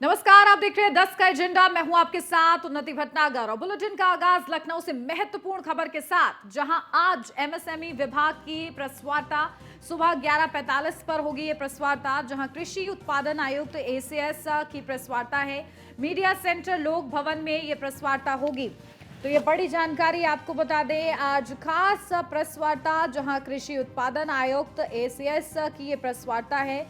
नमस्कार, आप देख रहे हैं 10 का एजेंडा। मैं हूं आपके साथ उन्नति भटनागर और बुलेटिन का आगाज लखनऊ से महत्वपूर्ण खबर के साथ, जहां आज एमएसएमई विभाग की प्रेस वार्ता सुबह 11:45 पर होगी। ये प्रेस वार्ता जहां कृषि उत्पादन आयुक्त एसीएस की प्रेस वार्ता है। मीडिया सेंटर लोक भवन में ये प्रेस वार्ता होगी। तो ये बड़ी जानकारी आपको बता दें, आज खास प्रेस वार्ता जहां कृषि उत्पादन आयुक्त एसीएस की ये प्रेस वार्ता है।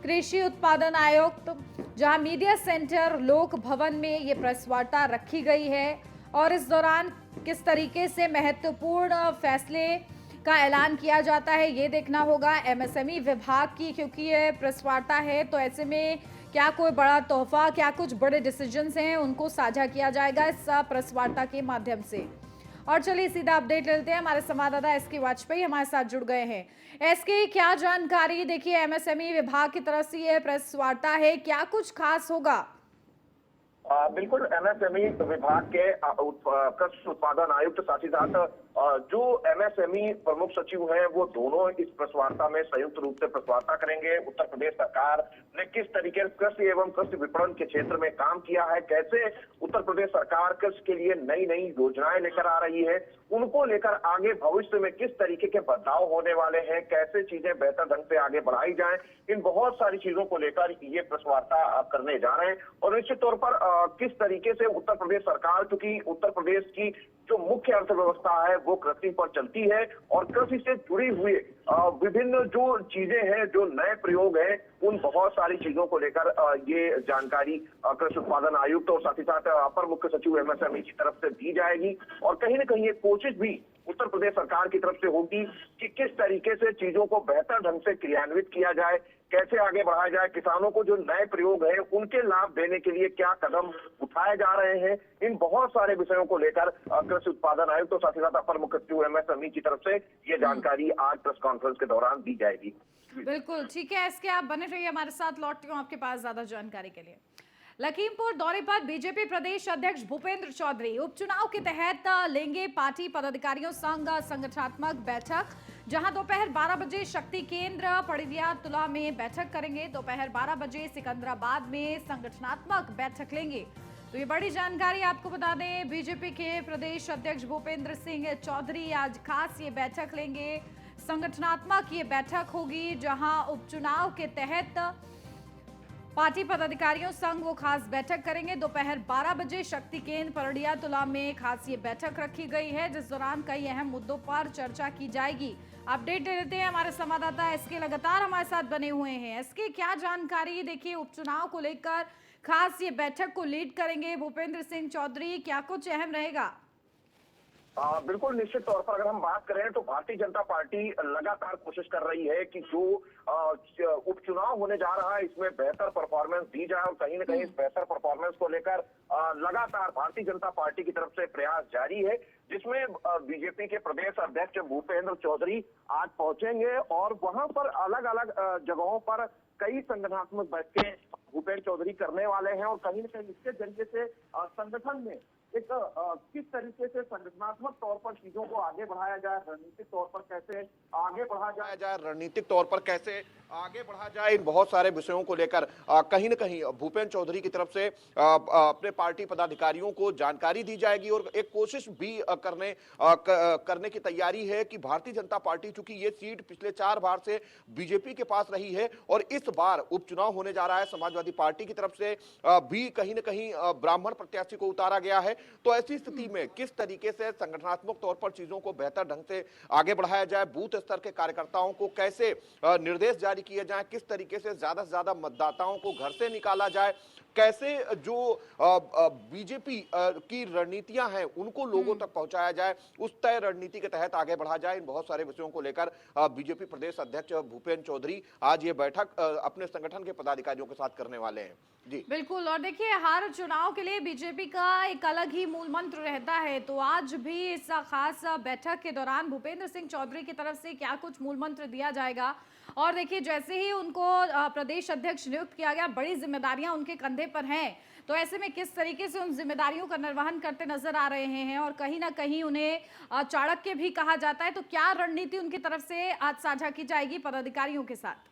कृषि उत्पादन आयुक्त जहां मीडिया सेंटर लोक भवन में ये प्रेस वार्ता रखी गई है और इस दौरान किस तरीके से महत्वपूर्ण फैसले का ऐलान किया जाता है ये देखना होगा एमएसएमई विभाग की, क्योंकि ये प्रेस वार्ता है। तो ऐसे में क्या कोई बड़ा तोहफा, क्या कुछ बड़े डिसीजंस हैं, उनको साझा किया जाएगा इस प्रेस वार्ता के माध्यम से। और चलिए सीधा अपडेट लेते हैं, हमारे संवाददाता एसके वाजपेयी हमारे साथ जुड़ गए हैं। एसके, क्या जानकारी? देखिए, एमएसएमई विभाग की तरफ से ये प्रेस वार्ता है, क्या कुछ खास होगा? बिल्कुल, एमएसएमई विभाग के कृषि उत्पादन आयुक्त, साथ ही साथ जो एमएसएमई प्रमुख सचिव हैं, वो दोनों इस प्रेस वार्ता में संयुक्त रूप से प्रेस वार्ता करेंगे। उत्तर प्रदेश सरकार ने किस तरीके से कृषि एवं कृषि विपणन के क्षेत्र में काम किया है, कैसे उत्तर प्रदेश सरकार कृषि के लिए नई नई योजनाएं लेकर आ रही है, उनको लेकर आगे भविष्य में किस तरीके के बदलाव होने वाले हैं, कैसे चीजें बेहतर ढंग से आगे बढ़ाई जाएं, इन बहुत सारी चीजों को लेकर ये प्रेस वार्ता करने जा रहे हैं। और निश्चित तौर पर किस तरीके से उत्तर प्रदेश सरकार, क्योंकि उत्तर प्रदेश की जो मुख्य अर्थव्यवस्था है वो कृषि पर चलती है और कृषि से जुड़ी हुई विभिन्न जो चीजें हैं, जो नए प्रयोग हैं, उन बहुत सारी चीजों को लेकर ये जानकारी कृषि उत्पादन आयुक्त और साथ ही साथ अपर मुख्य सचिव एमएसएमई की तरफ से दी जाएगी। और कहीं ना कहीं ये कोशिश भी उत्तर प्रदेश सरकार की तरफ से होगी कि किस तरीके से चीजों को बेहतर ढंग से क्रियान्वित किया जाए, कैसे आगे बढ़ाया जाए, किसानों को जो नए प्रयोग हैं उनके लाभ देने के लिए क्या कदम उठाए जा रहे हैं, इन बहुत सारे विषयों को लेकर कृषि उत्पादन आयुक्त और साथ ही साथ अपर मुख्य सचिव एमएसएमई की तरफ से ये जानकारी आज प्रेस कॉन्फ्रेंस के दौरान दी जाएगी। बिल्कुल ठीक है, इसके आप बने रहिए हमारे साथ, लौटती हूँ आपके पास ज्यादा जानकारी के लिए। लखीमपुर दौरे पर बीजेपी प्रदेश अध्यक्ष भूपेंद्र चौधरी उपचुनाव के तहत लेंगे पार्टी पदाधिकारियों संघ संगठनात्मक बैठक, जहां दोपहर 12 बजे शक्ति केंद्र पड़िया तुला में बैठक करेंगे। दोपहर 12 बजे सिकंदराबाद में संगठनात्मक बैठक लेंगे। तो ये बड़ी जानकारी आपको बता दें, बीजेपी के प्रदेश अध्यक्ष भूपेंद्र सिंह चौधरी आज खास ये बैठक लेंगे। संगठनात्मक ये बैठक होगी जहां उपचुनाव के तहत पार्टी पदाधिकारियों संघ वो खास बैठक करेंगे। दोपहर 12 बजे शक्ति केंद्र परडिया तुला में खास ये बैठक रखी गई है, जिस दौरान कई अहम मुद्दों पर चर्चा की जाएगी। अपडेट दे देते हैं, हमारे संवाददाता एसके लगातार हमारे साथ बने हुए हैं। एसके, क्या जानकारी? देखिए, उपचुनाव को लेकर खास ये बैठक को लीड करेंगे भूपेंद्र सिंह चौधरी, क्या कुछ अहम रहेगा? बिल्कुल, निश्चित तौर पर अगर हम बात करें तो भारतीय जनता पार्टी लगातार कोशिश कर रही है कि जो उपचुनाव होने जा रहा है इसमें बेहतर परफॉर्मेंस दी जाए और कहीं ना कहीं इस बेहतर परफॉर्मेंस को लेकर लगातार भारतीय जनता पार्टी की तरफ से प्रयास जारी है, जिसमें बीजेपी के प्रदेश अध्यक्ष भूपेंद्र चौधरी आज पहुंचेंगे और वहां पर अलग अलग जगहों पर कई संगठनात्मक बैठकें भूपेंद्र चौधरी करने वाले हैं और कहीं ना कहीं इसके जरिए से संगठन में एक किस तरीके से संगठनात्मक तौर पर चीजों को आगे बढ़ाया जाए, रणनीतिक तौर पर कैसे आगे बढ़ाया जाए, रणनीतिक तौर पर कैसे आगे बढ़ा जाए, इन बहुत सारे विषयों को लेकर कहीं ना कहीं भूपेंद्र चौधरी की तरफ से अपने पार्टी पदाधिकारियों को जानकारी दी जाएगी। और एक कोशिश भी करने की तैयारी है कि भारतीय जनता पार्टी, चूंकि ये सीट पिछले 4 बार से बीजेपी के पास रही है और इस बार उपचुनाव होने जा रहा है, समाजवादी पार्टी की तरफ से भी कहीं ना कहीं ब्राह्मण प्रत्याशी को उतारा गया है। तो ऐसी स्थिति में किस तरीके से संगठनात्मक तौर पर चीजों को बेहतर ढंग से आगे बढ़ाया जाए, बूथ स्तर के कार्यकर्ताओं को कैसे निर्देश जारी किए जाएं, किस तरीके से ज्यादा मतदाताओं को घर से निकाला जाए, कैसे जो बीजेपी की रणनीतियां हैं उनको लोगों तक पहुंचाया जाए, उस तय रणनीति के तहत आगे बढ़ा जाए, इन बहुत सारे विषयों को लेकर बीजेपी प्रदेश अध्यक्ष भूपेंद्र चौधरी आज ये बैठक अपने संगठन के पदाधिकारियों के साथ करने वाले हैं। जी बिल्कुल, और देखिए, हर चुनाव के लिए बीजेपी का एक अलग ही मूल मंत्र रहता है। तो आज भी इस खास बैठक के दौरान भूपेंद्र सिंह चौधरी की तरफ से क्या कुछ मूल मंत्र दिया जाएगा, और देखिए, जैसे ही उनको प्रदेश अध्यक्ष नियुक्त किया गया, बड़ी जिम्मेदारियां उनके कंधे पर हैं। तो ऐसे में किस तरीके से उन जिम्मेदारियों का निर्वहन करते नजर आ रहे हैं, और कहीं ना कहीं उन्हें चाणक्य भी कहा जाता है, तो क्या रणनीति उनकी तरफ से आज साझा की जाएगी पदाधिकारियों के साथ?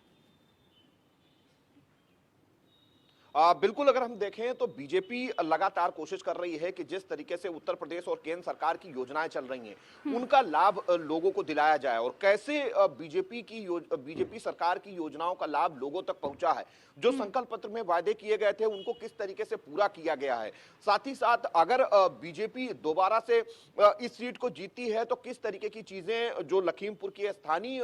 बिल्कुल, अगर हम देखें तो बीजेपी लगातार कोशिश कर रही है कि जिस तरीके से उत्तर प्रदेश और केंद्र सरकार की योजनाएं चल रही हैं उनका लाभ लोगों को दिलाया जाए और कैसे बीजेपी सरकार की योजनाओं का लाभ लोगों तक पहुंचा है, जो संकल्प पत्र में वायदे किए गए थे उनको किस तरीके से पूरा किया गया है। साथ ही साथ अगर बीजेपी दोबारा से इस सीट को जीतती है तो किस तरीके की चीजें जो लखीमपुर की स्थानीय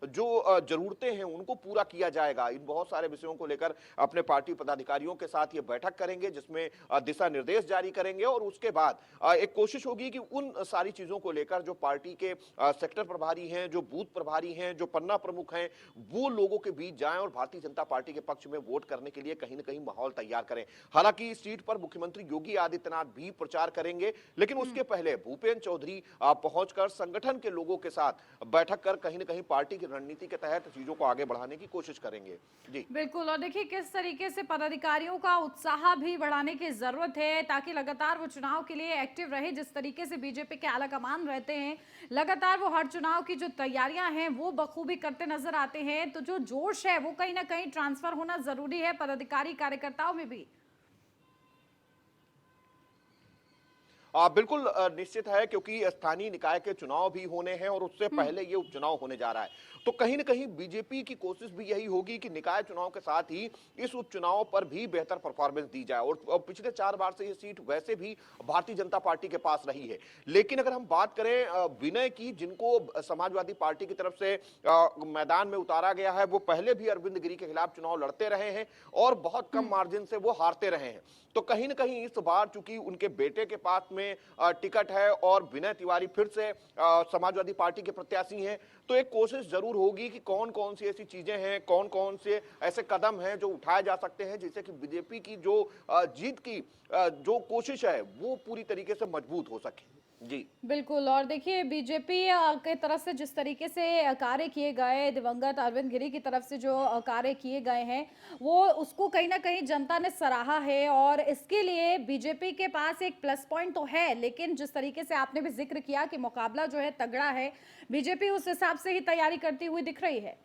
जो जरूरतें हैं उनको पूरा किया जाएगा। इन बहुत सारे विषयों को लेकर अपने पार्टी पदाधिकारियों के साथ ये बैठक करेंगे, जिसमें दिशा निर्देश जारी करेंगे और उसके बाद एक कोशिश होगी कि उन सारी चीजों को लेकर जो पार्टी के सेक्टर प्रभारी हैं, जो बूथ प्रभारी हैं, जो पन्ना प्रमुख हैं, वो लोगों के बीच जाएं और भारतीय जनता पार्टी के पक्ष में वोट करने के लिए कहीं ना कहीं माहौल तैयार करें। हालांकि इस सीट पर मुख्यमंत्री योगी आदित्यनाथ भी प्रचार करेंगे, लेकिन उसके पहले भूपेंद्र चौधरी पहुंचकर संगठन के लोगों के साथ बैठक कर कहीं ना कहीं पार्टी की रणनीति के तहत चीजों को आगे बढ़ाने की कोशिश करेंगे। जी बिल्कुल, और देखिए किस तरीके से पदाधिकारियों का उत्साह भी बढ़ाने की जरूरत है ताकि लगातार वो चुनाव के लिए एक्टिव रहे। जिस तरीके से बीजेपी के आला कमान रहते हैं, लगातार वो हर चुनाव की जो तैयारियां हैं वो बखूबी करते नजर आते हैं, तो जो जोश है वो कहीं ना कहीं ट्रांसफर होना जरूरी है पदाधिकारी कार्यकर्ताओं में भी। बिल्कुल निश्चित है, क्योंकि स्थानीय निकाय के चुनाव भी होने हैं और उससे पहले ये उपचुनाव होने जा रहा है। तो कहीं ना कहीं बीजेपी की कोशिश भी यही होगी कि निकाय चुनाव के साथ ही इस उपचुनाव पर भी बेहतर परफॉर्मेंस दी जाए। और पिछले 4 बार से ये सीट वैसे भी भारतीय जनता पार्टी के पास रही है। लेकिन अगर हम बात करें विनय की, जिनको समाजवादी पार्टी की तरफ से मैदान में उतारा गया है, वो पहले भी अरविंद गिरी के खिलाफ चुनाव लड़ते रहे हैं और बहुत कम मार्जिन से वो हारते रहे हैं। तो कहीं ना कहीं इस बार चूंकि उनके बेटे के पास में टिकट है और विनय तिवारी फिर से समाजवादी पार्टी के प्रत्याशी हैं, तो एक कोशिश जरूर होगी कि कौन कौन सी ऐसी चीजें हैं, कौन कौन से ऐसे कदम हैं जो उठाए जा सकते हैं जिससे कि बीजेपी की जो जीत की जो कोशिश है वो पूरी तरीके से मजबूत हो सके। जी बिल्कुल, और देखिए बीजेपी के तरफ से जिस तरीके से कार्य किए गए, दिवंगत अरविंद गिरी की तरफ से जो कार्य किए गए हैं वो उसको कहीं ना कहीं जनता ने सराहा है और इसके लिए बीजेपी के पास एक प्लस पॉइंट तो है। लेकिन जिस तरीके से आपने भी जिक्र किया कि मुकाबला जो है तगड़ा है, बीजेपी उस हिसाब से ही तैयारी करती हुई दिख रही है।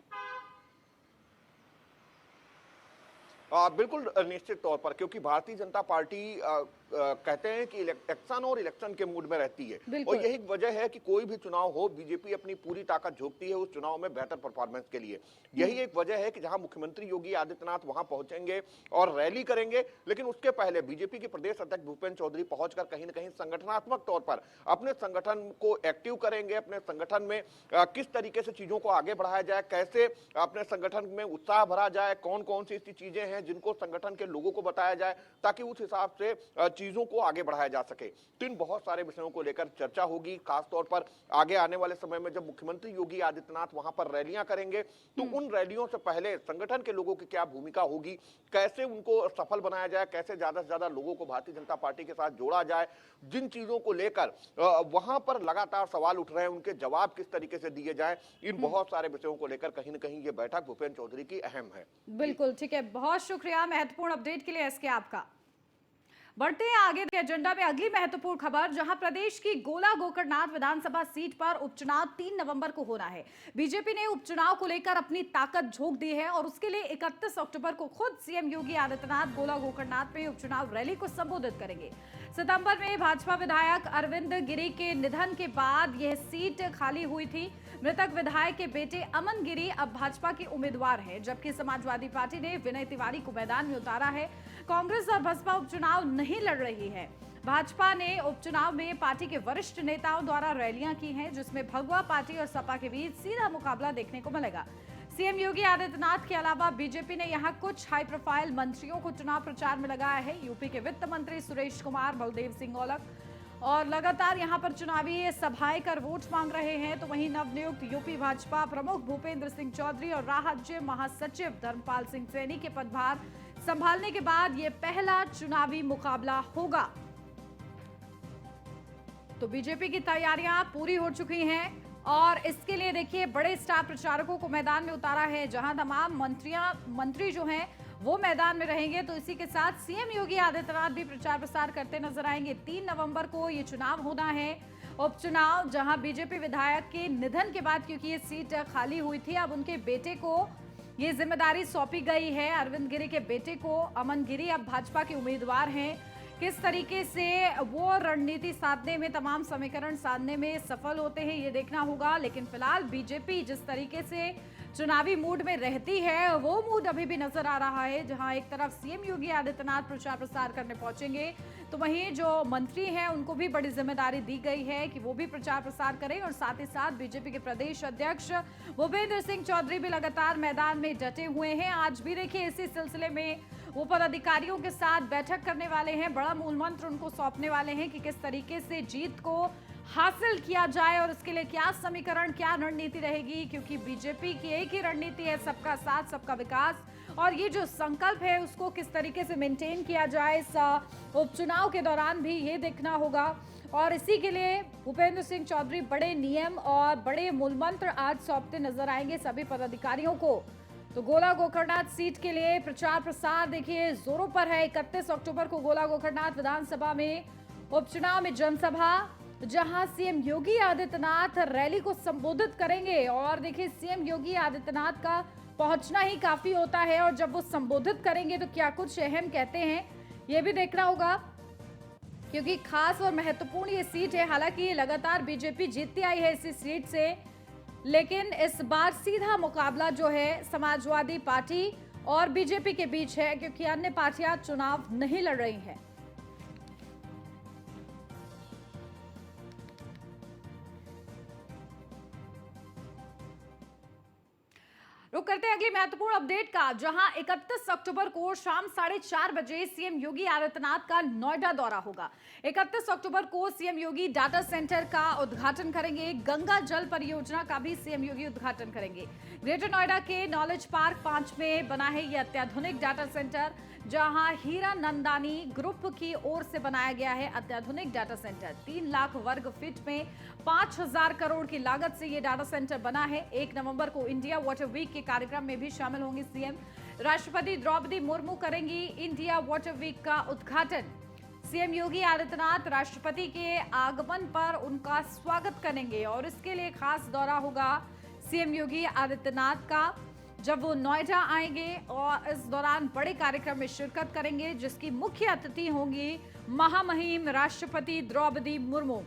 बिल्कुल निश्चित तौर पर, क्योंकि भारतीय जनता पार्टी कहते हैं कि इलेक्शन और इलेक्शन के मूड में रहती है और यही वजह है कि कोई भी चुनाव हो बीजेपी अपनी पूरी ताकत झोंकती है उस चुनाव में बेहतर परफॉर्मेंस के लिए। यही एक वजह है कि जहां मुख्यमंत्री योगी आदित्यनाथ वहां पहुंचेंगे और रैली करेंगे, लेकिन उसके पहले बीजेपी के प्रदेश अध्यक्ष भूपेंद्र चौधरी पहुंचकर कहीं ना कहीं संगठनात्मक तौर पर अपने संगठन को एक्टिव करेंगे। अपने संगठन में किस तरीके से चीजों को आगे बढ़ाया जाए, कैसे अपने संगठन में उत्साह भरा जाए, कौन कौन सी ऐसी चीजें हैं जिनको संगठन के लोगों को बताया जाए ताकि उस हिसाब से चीजों को आगे बढ़ाया जा सके। तो इन बहुत सारे विषयों को लेकर चर्चा होगी, खासतौर पर आगे आने वाले समय में जब मुख्यमंत्री योगी आदित्यनाथ वहां पर रैलियां करेंगे तो उन रैलियों से पहले संगठन के लोगों की क्या भूमिका होगी, कैसे उनको सफल बनाया जाए, कैसे ज्यादा से ज्यादा लोगों को भारतीय जनता पार्टी के साथ जोड़ा जाए, जिन चीजों को लेकर वहां पर लगातार सवाल उठ रहे हैं उनके जवाब किस तरीके से दिए जाए, इन बहुत सारे विषयों को लेकर कहीं ना कहीं ये बैठक भूपेंद्र चौधरी की अहम है। बिल्कुल ठीक है, बहुत शुक्रिया महत्वपूर्ण अपडेट के लिए एसके आपका। बढ़ते हैं आगे के एजेंडा में अगली महत्वपूर्ण खबर, जहां प्रदेश की गोला गोकर्णनाथ विधानसभा सीट पर उपचुनाव 3 नवंबर को होना है। बीजेपी ने उपचुनाव को लेकर अपनी ताकत झोंक दी है और उसके लिए 31 अक्टूबर को खुद सीएम योगी आदित्यनाथ गोला गोकर्णनाथ में उपचुनाव रैली को संबोधित करेंगे। सितंबर में भाजपा विधायक अरविंद गिरी के निधन के बाद यह सीट खाली हुई थी। मृतक विधायक के बेटे अमन गिरी अब भाजपा के उम्मीदवार हैं, जबकि समाजवादी पार्टी ने विनय तिवारी को मैदान में उतारा है। कांग्रेस और बसपा उपचुनाव नहीं लड़ रही है। भाजपा ने उपचुनाव में पार्टी के वरिष्ठ नेताओं द्वारा रैलियां की हैं, जिसमें भगवा पार्टी और सपा के बीच सीधा मुकाबला देखने को मिलेगा। सीएम योगी आदित्यनाथ के अलावा बीजेपी ने यहां कुछ हाई प्रोफाइल मंत्रियों को चुनाव प्रचार में लगाया है। यूपी के वित्त मंत्री सुरेश कुमार, बलदेव सिंह औलख और लगातार यहां पर चुनावी सभाएं कर वोट मांग रहे हैं। तो वहीं नवनियुक्त यूपी भाजपा प्रमुख भूपेंद्र सिंह चौधरी और राज्य महासचिव धर्मपाल सिंह सैनी के पदभार संभालने के बाद यह पहला चुनावी मुकाबला होगा। तो बीजेपी की तैयारियां पूरी हो चुकी हैं और इसके लिए देखिए बड़े स्टार प्रचारकों को मैदान में उतारा है, जहां तमाम मंत्री जो हैं वो मैदान में रहेंगे। तो इसी के साथ सीएम योगी आदित्यनाथ भी प्रचार प्रसार करते नजर आएंगे। 3 नवंबर को ये चुनाव होना है, उपचुनाव, जहां बीजेपी विधायक के निधन के बाद क्योंकि ये सीट खाली हुई थी, अब उनके बेटे को ये जिम्मेदारी सौंपी गई है अरविंद गिरी के बेटे को। अमन गिरी अब भाजपा के उम्मीदवार हैं। किस तरीके से वो रणनीति साधने में, तमाम समीकरण साधने में सफल होते हैं, ये देखना होगा। लेकिन फिलहाल बीजेपी जिस तरीके से चुनावी मूड में रहती है, वो मूड अभी भी नजर आ रहा है, जहां एक तरफ सीएम योगी आदित्यनाथ प्रचार प्रसार करने पहुंचेंगे, तो वहीं जो मंत्री हैं उनको भी बड़ी जिम्मेदारी दी गई है कि वो भी प्रचार प्रसार करें। और साथ ही साथ बीजेपी के प्रदेश अध्यक्ष भूपेंद्र सिंह चौधरी भी लगातार मैदान में डटे हुए हैं। आज भी देखिए इसी सिलसिले में वो पदाधिकारियों के साथ बैठक करने वाले हैं, बड़ा मूल मंत्र उनको सौंपने वाले हैं कि किस तरीके से जीत को हासिल किया जाए और इसके लिए क्या समीकरण, क्या रणनीति रहेगी, क्योंकि बीजेपी की एक ही रणनीति है, सबका साथ सबका विकास। और ये जो संकल्प है उसको किस तरीके से मेंटेन किया जाए इस उपचुनाव के दौरान भी, ये देखना होगा। और इसी के लिए भूपेंद्र सिंह चौधरी बड़े नियम और बड़े मूलमंत्र आज सौंपते नजर आएंगे सभी पदाधिकारियों को। तो गोला गोकर्णनाथ सीट के लिए प्रचार प्रसार देखिए जोरों पर है। 31 अक्टूबर को गोला गोकर्णनाथ विधानसभा में उपचुनाव में जनसभा, जहां सीएम योगी आदित्यनाथ रैली को संबोधित करेंगे। और देखिए सीएम योगी आदित्यनाथ का पहुंचना ही काफी होता है, और जब वो संबोधित करेंगे तो क्या कुछ अहम कहते हैं ये भी देखना होगा, क्योंकि खास और महत्वपूर्ण ये सीट है। हालांकि लगातार बीजेपी जीतती आई है इसी सीट से, लेकिन इस बार सीधा मुकाबला जो है समाजवादी पार्टी और बीजेपी के बीच है, क्योंकि अन्य पार्टियां चुनाव नहीं लड़ रही हैं। रुक करते हैं अगली महत्वपूर्ण अपडेट का, जहां 31 अक्टूबर को शाम 4:30 बजे सीएम योगी आदित्यनाथ का नोएडा दौरा होगा। 31 अक्टूबर को सीएम योगी डाटा सेंटर का उद्घाटन करेंगे। गंगा जल परियोजना का भी सीएम योगी उद्घाटन करेंगे। ग्रेटर नोएडा के नॉलेज पार्क 5 में बना है यह अत्याधुनिक डाटा सेंटर, जहां हीरा नंदानी ग्रुप की ओर से बनाया गया है अत्याधुनिक डाटा सेंटर। 3 लाख वर्ग फीट में 5000 करोड़ की लागत से यह डाटा सेंटर बना है। 1 नवंबर को इंडिया वाटर वीक के कार्यक्रम में भी शामिल होंगे सीएम। राष्ट्रपति द्रौपदी मुर्मू करेंगी इंडिया वाटर वीक का उद्घाटन। सीएम योगी आदित्यनाथ राष्ट्रपति के आगमन पर उनका स्वागत करेंगे, और इसके लिए खास दौरा होगा सीएम योगी आदित्यनाथ का, जब वो नोएडा आएंगे और इस दौरान बड़े कार्यक्रम में शिरकत करेंगे, जिसकी मुख्य अतिथि होंगी महामहिम राष्ट्रपति द्रौपदी मुर्मू।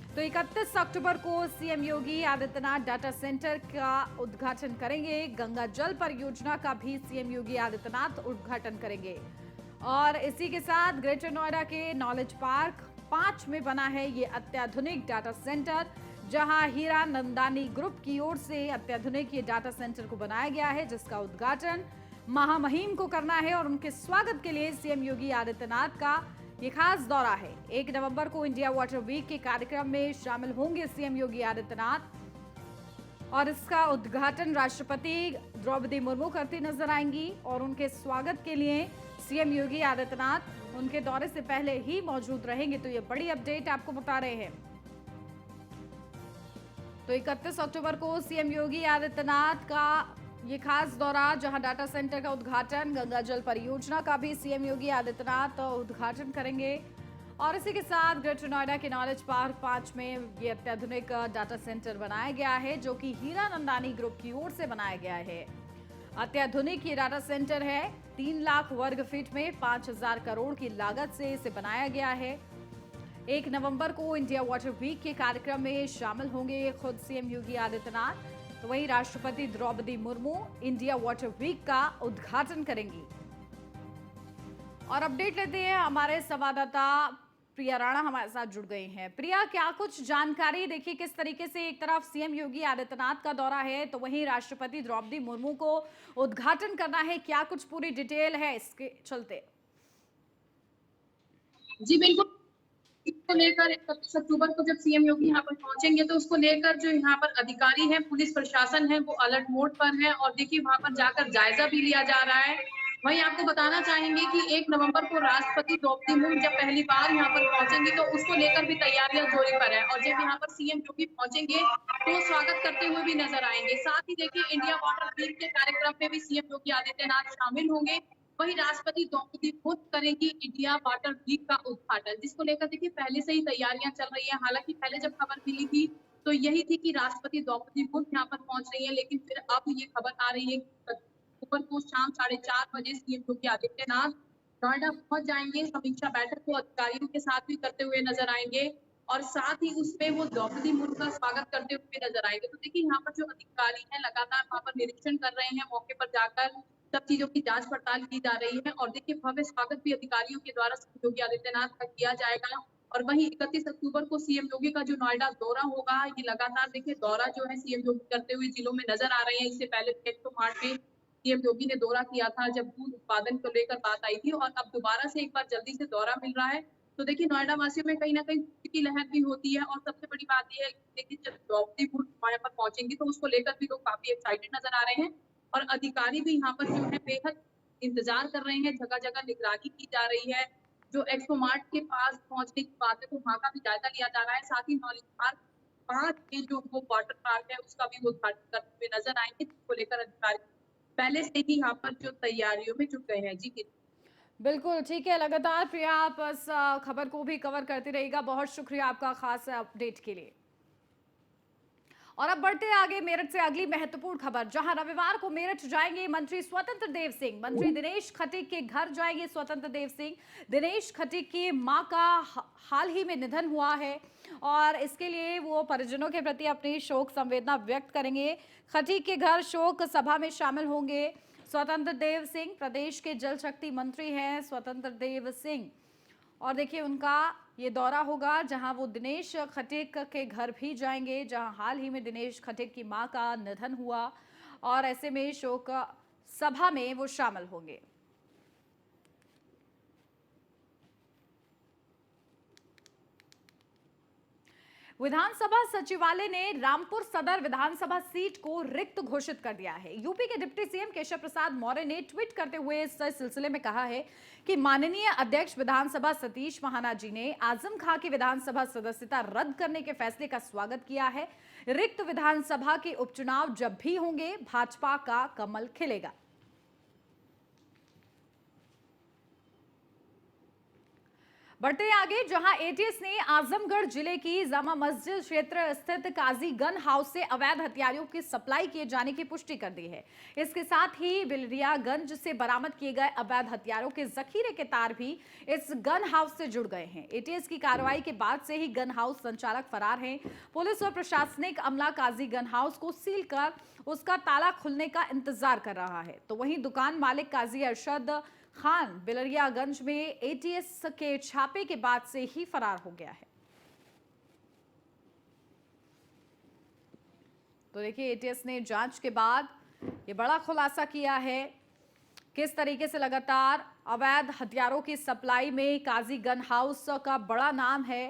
तो 31 अक्टूबर को CM Yogi Adityanath data centre का उद्घाटन करेंगे। गंगा जल परियोजना का भी सीएम योगी आदित्यनाथ उद्घाटन करेंगे। और इसी के साथ ग्रेटर नोएडा के नॉलेज पार्क 5 में बना है ये अत्याधुनिक डाटा सेंटर, जहां हीरा नंदानी ग्रुप की ओर से अत्याधुनिक ये डाटा सेंटर को बनाया गया है, जिसका उद्घाटन महामहिम को करना है। और उनके स्वागत के लिए सीएम योगी आदित्यनाथ का ये खास दौरा है। 1 नवंबर को इंडिया वाटर वीक के कार्यक्रम में शामिल होंगे सीएम योगी आदित्यनाथ, और इसका उद्घाटन राष्ट्रपति द्रौपदी मुर्मू करती नजर आएंगी। और उनके स्वागत के लिए सीएम योगी आदित्यनाथ उनके दौरे से पहले ही मौजूद रहेंगे। तो ये बड़ी अपडेट आपको बता रहे हैं। तो 31 अक्टूबर को सीएम योगी आदित्यनाथ का ये खास दौरा, जहां डाटा सेंटर का उद्घाटन, गंगा जल परियोजना का भी सीएम योगी आदित्यनाथ उद्घाटन करेंगे। और इसी के साथ ग्रेटर नोएडा के नॉलेज पार्क 5 में ये अत्याधुनिक डाटा सेंटर बनाया गया है, जो कि हीरा नंदानी ग्रुप की ओर से बनाया गया है। अत्याधुनिक ये डाटा सेंटर है। 3 लाख वर्ग फीट में 5000 करोड़ की लागत से इसे बनाया गया है। 1 नवंबर को इंडिया वाटर वीक के कार्यक्रम में शामिल होंगे खुद सीएम योगी आदित्यनाथ। तो वहीं राष्ट्रपति Droupadi Murmu India water week का उद्घाटन करेंगी। और अपडेट लेते हैं, हमारे संवाददाता प्रिया राणा हमारे साथ जुड़ गई हैं। प्रिया, क्या कुछ जानकारी, देखिए किस तरीके से एक तरफ सीएम योगी आदित्यनाथ का दौरा है, तो वहीं राष्ट्रपति द्रौपदी मुर्मू को उद्घाटन करना है, क्या कुछ पूरी डिटेल है इसके चलते? जी बिल्कुल, इसको लेकर 31 अक्टूबर को जब सीएम योगी यहाँ पर पहुंचेंगे तो उसको लेकर जो यहाँ पर अधिकारी हैं, पुलिस प्रशासन है, वो अलर्ट मोड पर है। और देखिए वहां पर जाकर जायजा भी लिया जा रहा है। वहीं आपको बताना चाहेंगे कि 1 नवंबर को राष्ट्रपति द्रौपदी मुर्मू जब पहली बार यहाँ पर पहुंचेंगी तो उसको लेकर भी तैयारियां जोरों पर है। और जब यहाँ पर सीएम योगी पहुंचेंगे तो स्वागत करते हुए भी नजर आएंगे। साथ ही देखिए इंडिया वाटर वीक के कार्यक्रम में भी सीएम योगी आदित्यनाथ शामिल होंगे। वहीं राष्ट्रपति द्रौपदी मुर्मू करेंगी इंडिया वाटर वीक का उद्घाटन, जिसको लेकर देखिए पहले से ही तैयारियां चल रही है। हालांकि पहले जब खबर मिली थी तो यही थी कि राष्ट्रपति द्रौपदी मुर्मू यहाँ पर पहुंच रही है, लेकिन फिर अब ये खबर आ रही है अक्टूबर को शाम 4:30 बजे सीएम योगी आदित्यनाथ नोएडा पहुंच जाएंगे। समीक्षा बैठक को अधिकारियों के साथ भी करते हुए नजर आएंगे और साथ ही उसमें वो द्रौपदी मुर्मू का स्वागत करते हुए नजर आएंगे। तो देखिए यहाँ पर जो अधिकारी हैं लगातार वहां पर निरीक्षण कर रहे हैं, मौके पर जाकर सब चीजों की जांच पड़ताल की जा रही है और देखिए भव्य स्वागत भी अधिकारियों के द्वारा सीएम योगी आदित्यनाथ का किया जाएगा। और वहीं 31 अक्टूबर को सीएम योगी का जो नोएडा दौरा होगा, ये लगातार देखिए दौरा जो है सीएम योगी करते हुए जिलों में नजर आ रहे हैं। इससे पहले 1 मार्च में सीएम योगी ने दौरा किया था जब दूध उत्पादन को लेकर बात आई थी और अब दोबारा से एक बार जल्दी से दौरा मिल रहा है। तो देखिए नोएडा वासियों में कहीं ना कहीं खुशी की लहर भी होती है और सबसे बड़ी बात यह है कि देखिए जब द्रौपदी मुर्मू वहां पर पहुंचेंगी तो उसको लेकर भी लोग काफी एक्साइटेड नजर आ रहे हैं और अधिकारी भी यहाँ पर जो है बेहद इंतजार कर रहे हैं। जगह जगह निगरानी की जा रही है। जो एक्सपो मार्ट के पास पहुंचने की बात है तो वहां का भी जायजा लिया जा रहा है। साथ ही नॉलेज पार्क 5 के जो वो वाटर पार्क है उसका भी वो उद्घाटन करते हुए नजर आएंगे, जिसको लेकर अधिकारी पहले से ही यहाँ पर जो तैयारियों में जुट गए हैं। जी बिल्कुल ठीक है, लगातार प्रिया आप इस खबर को भी कवर करती रहेगा। बहुत शुक्रिया आपका खास अपडेट के लिए। और अब बढ़ते आगे मेरठ से अगली महत्वपूर्ण खबर, जहां रविवार को मेरठ जाएंगे मंत्री स्वतंत्र देव सिंह। मंत्री दिनेश खटीक के घर जाएंगे स्वतंत्र देव सिंह। दिनेश खटीक की मां का हाल ही में निधन हुआ है और इसके लिए वो परिजनों के प्रति अपनी शोक संवेदना व्यक्त करेंगे। खटीक के घर शोक सभा में शामिल होंगे स्वतंत्र देव सिंह। प्रदेश के जल शक्ति मंत्री हैं स्वतंत्र देव सिंह और देखिए उनका ये दौरा होगा जहां वो दिनेश खटीक के घर भी जाएंगे, जहां हाल ही में दिनेश खटीक की मां का निधन हुआ और ऐसे में शोक सभा में वो शामिल होंगे। विधानसभा सचिवालय ने रामपुर सदर विधानसभा सीट को रिक्त घोषित कर दिया है। यूपी के डिप्टी सीएम केशव प्रसाद मौर्य ने ट्वीट करते हुए इस सिलसिले में कहा है कि माननीय अध्यक्ष विधानसभा सतीश महाना जी ने आजम खां की विधानसभा सदस्यता रद्द करने के फैसले का स्वागत किया है। रिक्त विधानसभा के उपचुनाव जब भी होंगे भाजपा का कमल खिलेगा। बढ़ते आगे, जहां एटीएस ने आजमगढ़ जिले की जामा मस्जिद क्षेत्र स्थित काजी गन हाउस से अवैध हथियारों की सप्लाई किए जाने की पुष्टि कर दी है। इसके साथ ही बिलरियागंज से बरामद किए गए अवैध हथियारों के जखीरे के तार भी इस गन हाउस से जुड़ गए हैं। एटीएस की कार्रवाई के बाद से ही गन हाउस संचालक फरार हैं। पुलिस और प्रशासनिक अमला काजी गन हाउस को सील कर उसका ताला खुलने का इंतजार कर रहा है। तो वहीं दुकान मालिक काजी अरशद खान बिलरियागंज में एटीएस के छापे के बाद से ही फरार हो गया है। तो देखिए एटीएस ने जांच के बाद ये बड़ा खुलासा किया है। किस तरीके से लगातार अवैध हथियारों की सप्लाई में काजी गन हाउस का बड़ा नाम है।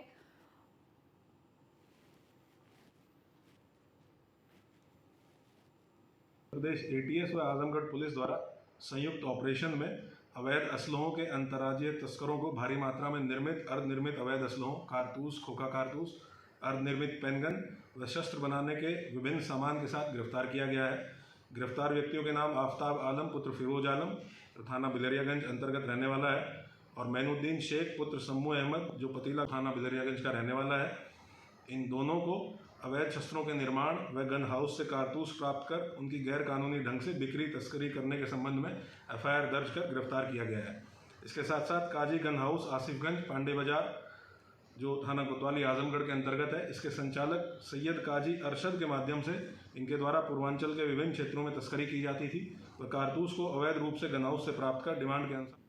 प्रदेश एटीएस व आजमगढ़ पुलिस द्वारा संयुक्त ऑपरेशन में अवैध असलहों के अंतर्राज्यीय तस्करों को भारी मात्रा में निर्मित अर्धनिर्मित अवैध असलहों, कारतूस, खोखा कारतूस, अर्धनिर्मित पेनगन व शस्त्र बनाने के विभिन्न सामान के साथ गिरफ्तार किया गया है। गिरफ्तार व्यक्तियों के नाम आफ्ताब आलम पुत्र फिरोज आलम थाना बिलरियागंज अंतर्गत रहने वाला है और मैनुद्दीन शेख पुत्र सम्मू अहमद जो पतीला थाना बिलरियागंज का रहने वाला है। इन दोनों को अवैध शस्त्रों के निर्माण व गन हाउस से कारतूस प्राप्त कर उनकी गैर कानूनी ढंग से बिक्री तस्करी करने के संबंध में एफआईआर दर्ज कर गिरफ्तार किया गया है। इसके साथ साथ काजी गन हाउस आसिफगंज पांडे बाजार जो थाना कोतवाली आजमगढ़ के अंतर्गत है, इसके संचालक सैयद काजी अरशद के माध्यम से इनके द्वारा पूर्वांचल के विभिन्न क्षेत्रों में तस्करी की जाती थी व कारतूस को अवैध रूप से गन हाउस से प्राप्त कर डिमांड के अनुसार।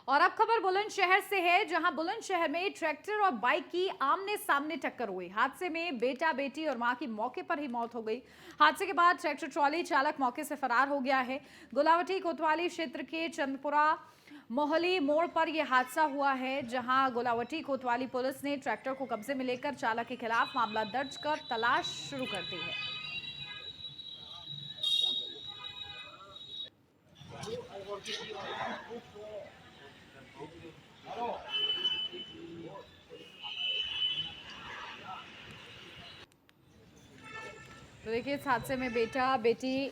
और अब खबर बुलंदशहर से है, जहां बुलंदशहर में ट्रैक्टर और बाइक की आमने सामने टक्कर हुई। हादसे में बेटा बेटी और मां की मौके पर ही मौत हो गई। हादसे के बाद ट्रैक्टर ट्रॉली चालक मौके से फरार हो गया है। गुलावटी कोतवाली क्षेत्र के चंदपुरा मोहली मोड़ पर यह हादसा हुआ है, जहां गुलावटी कोतवाली पुलिस ने ट्रैक्टर को कब्जे में लेकर चालक के खिलाफ मामला दर्ज कर तलाश शुरू कर दी है। तो देखिए इस हादसे में बेटा बेटी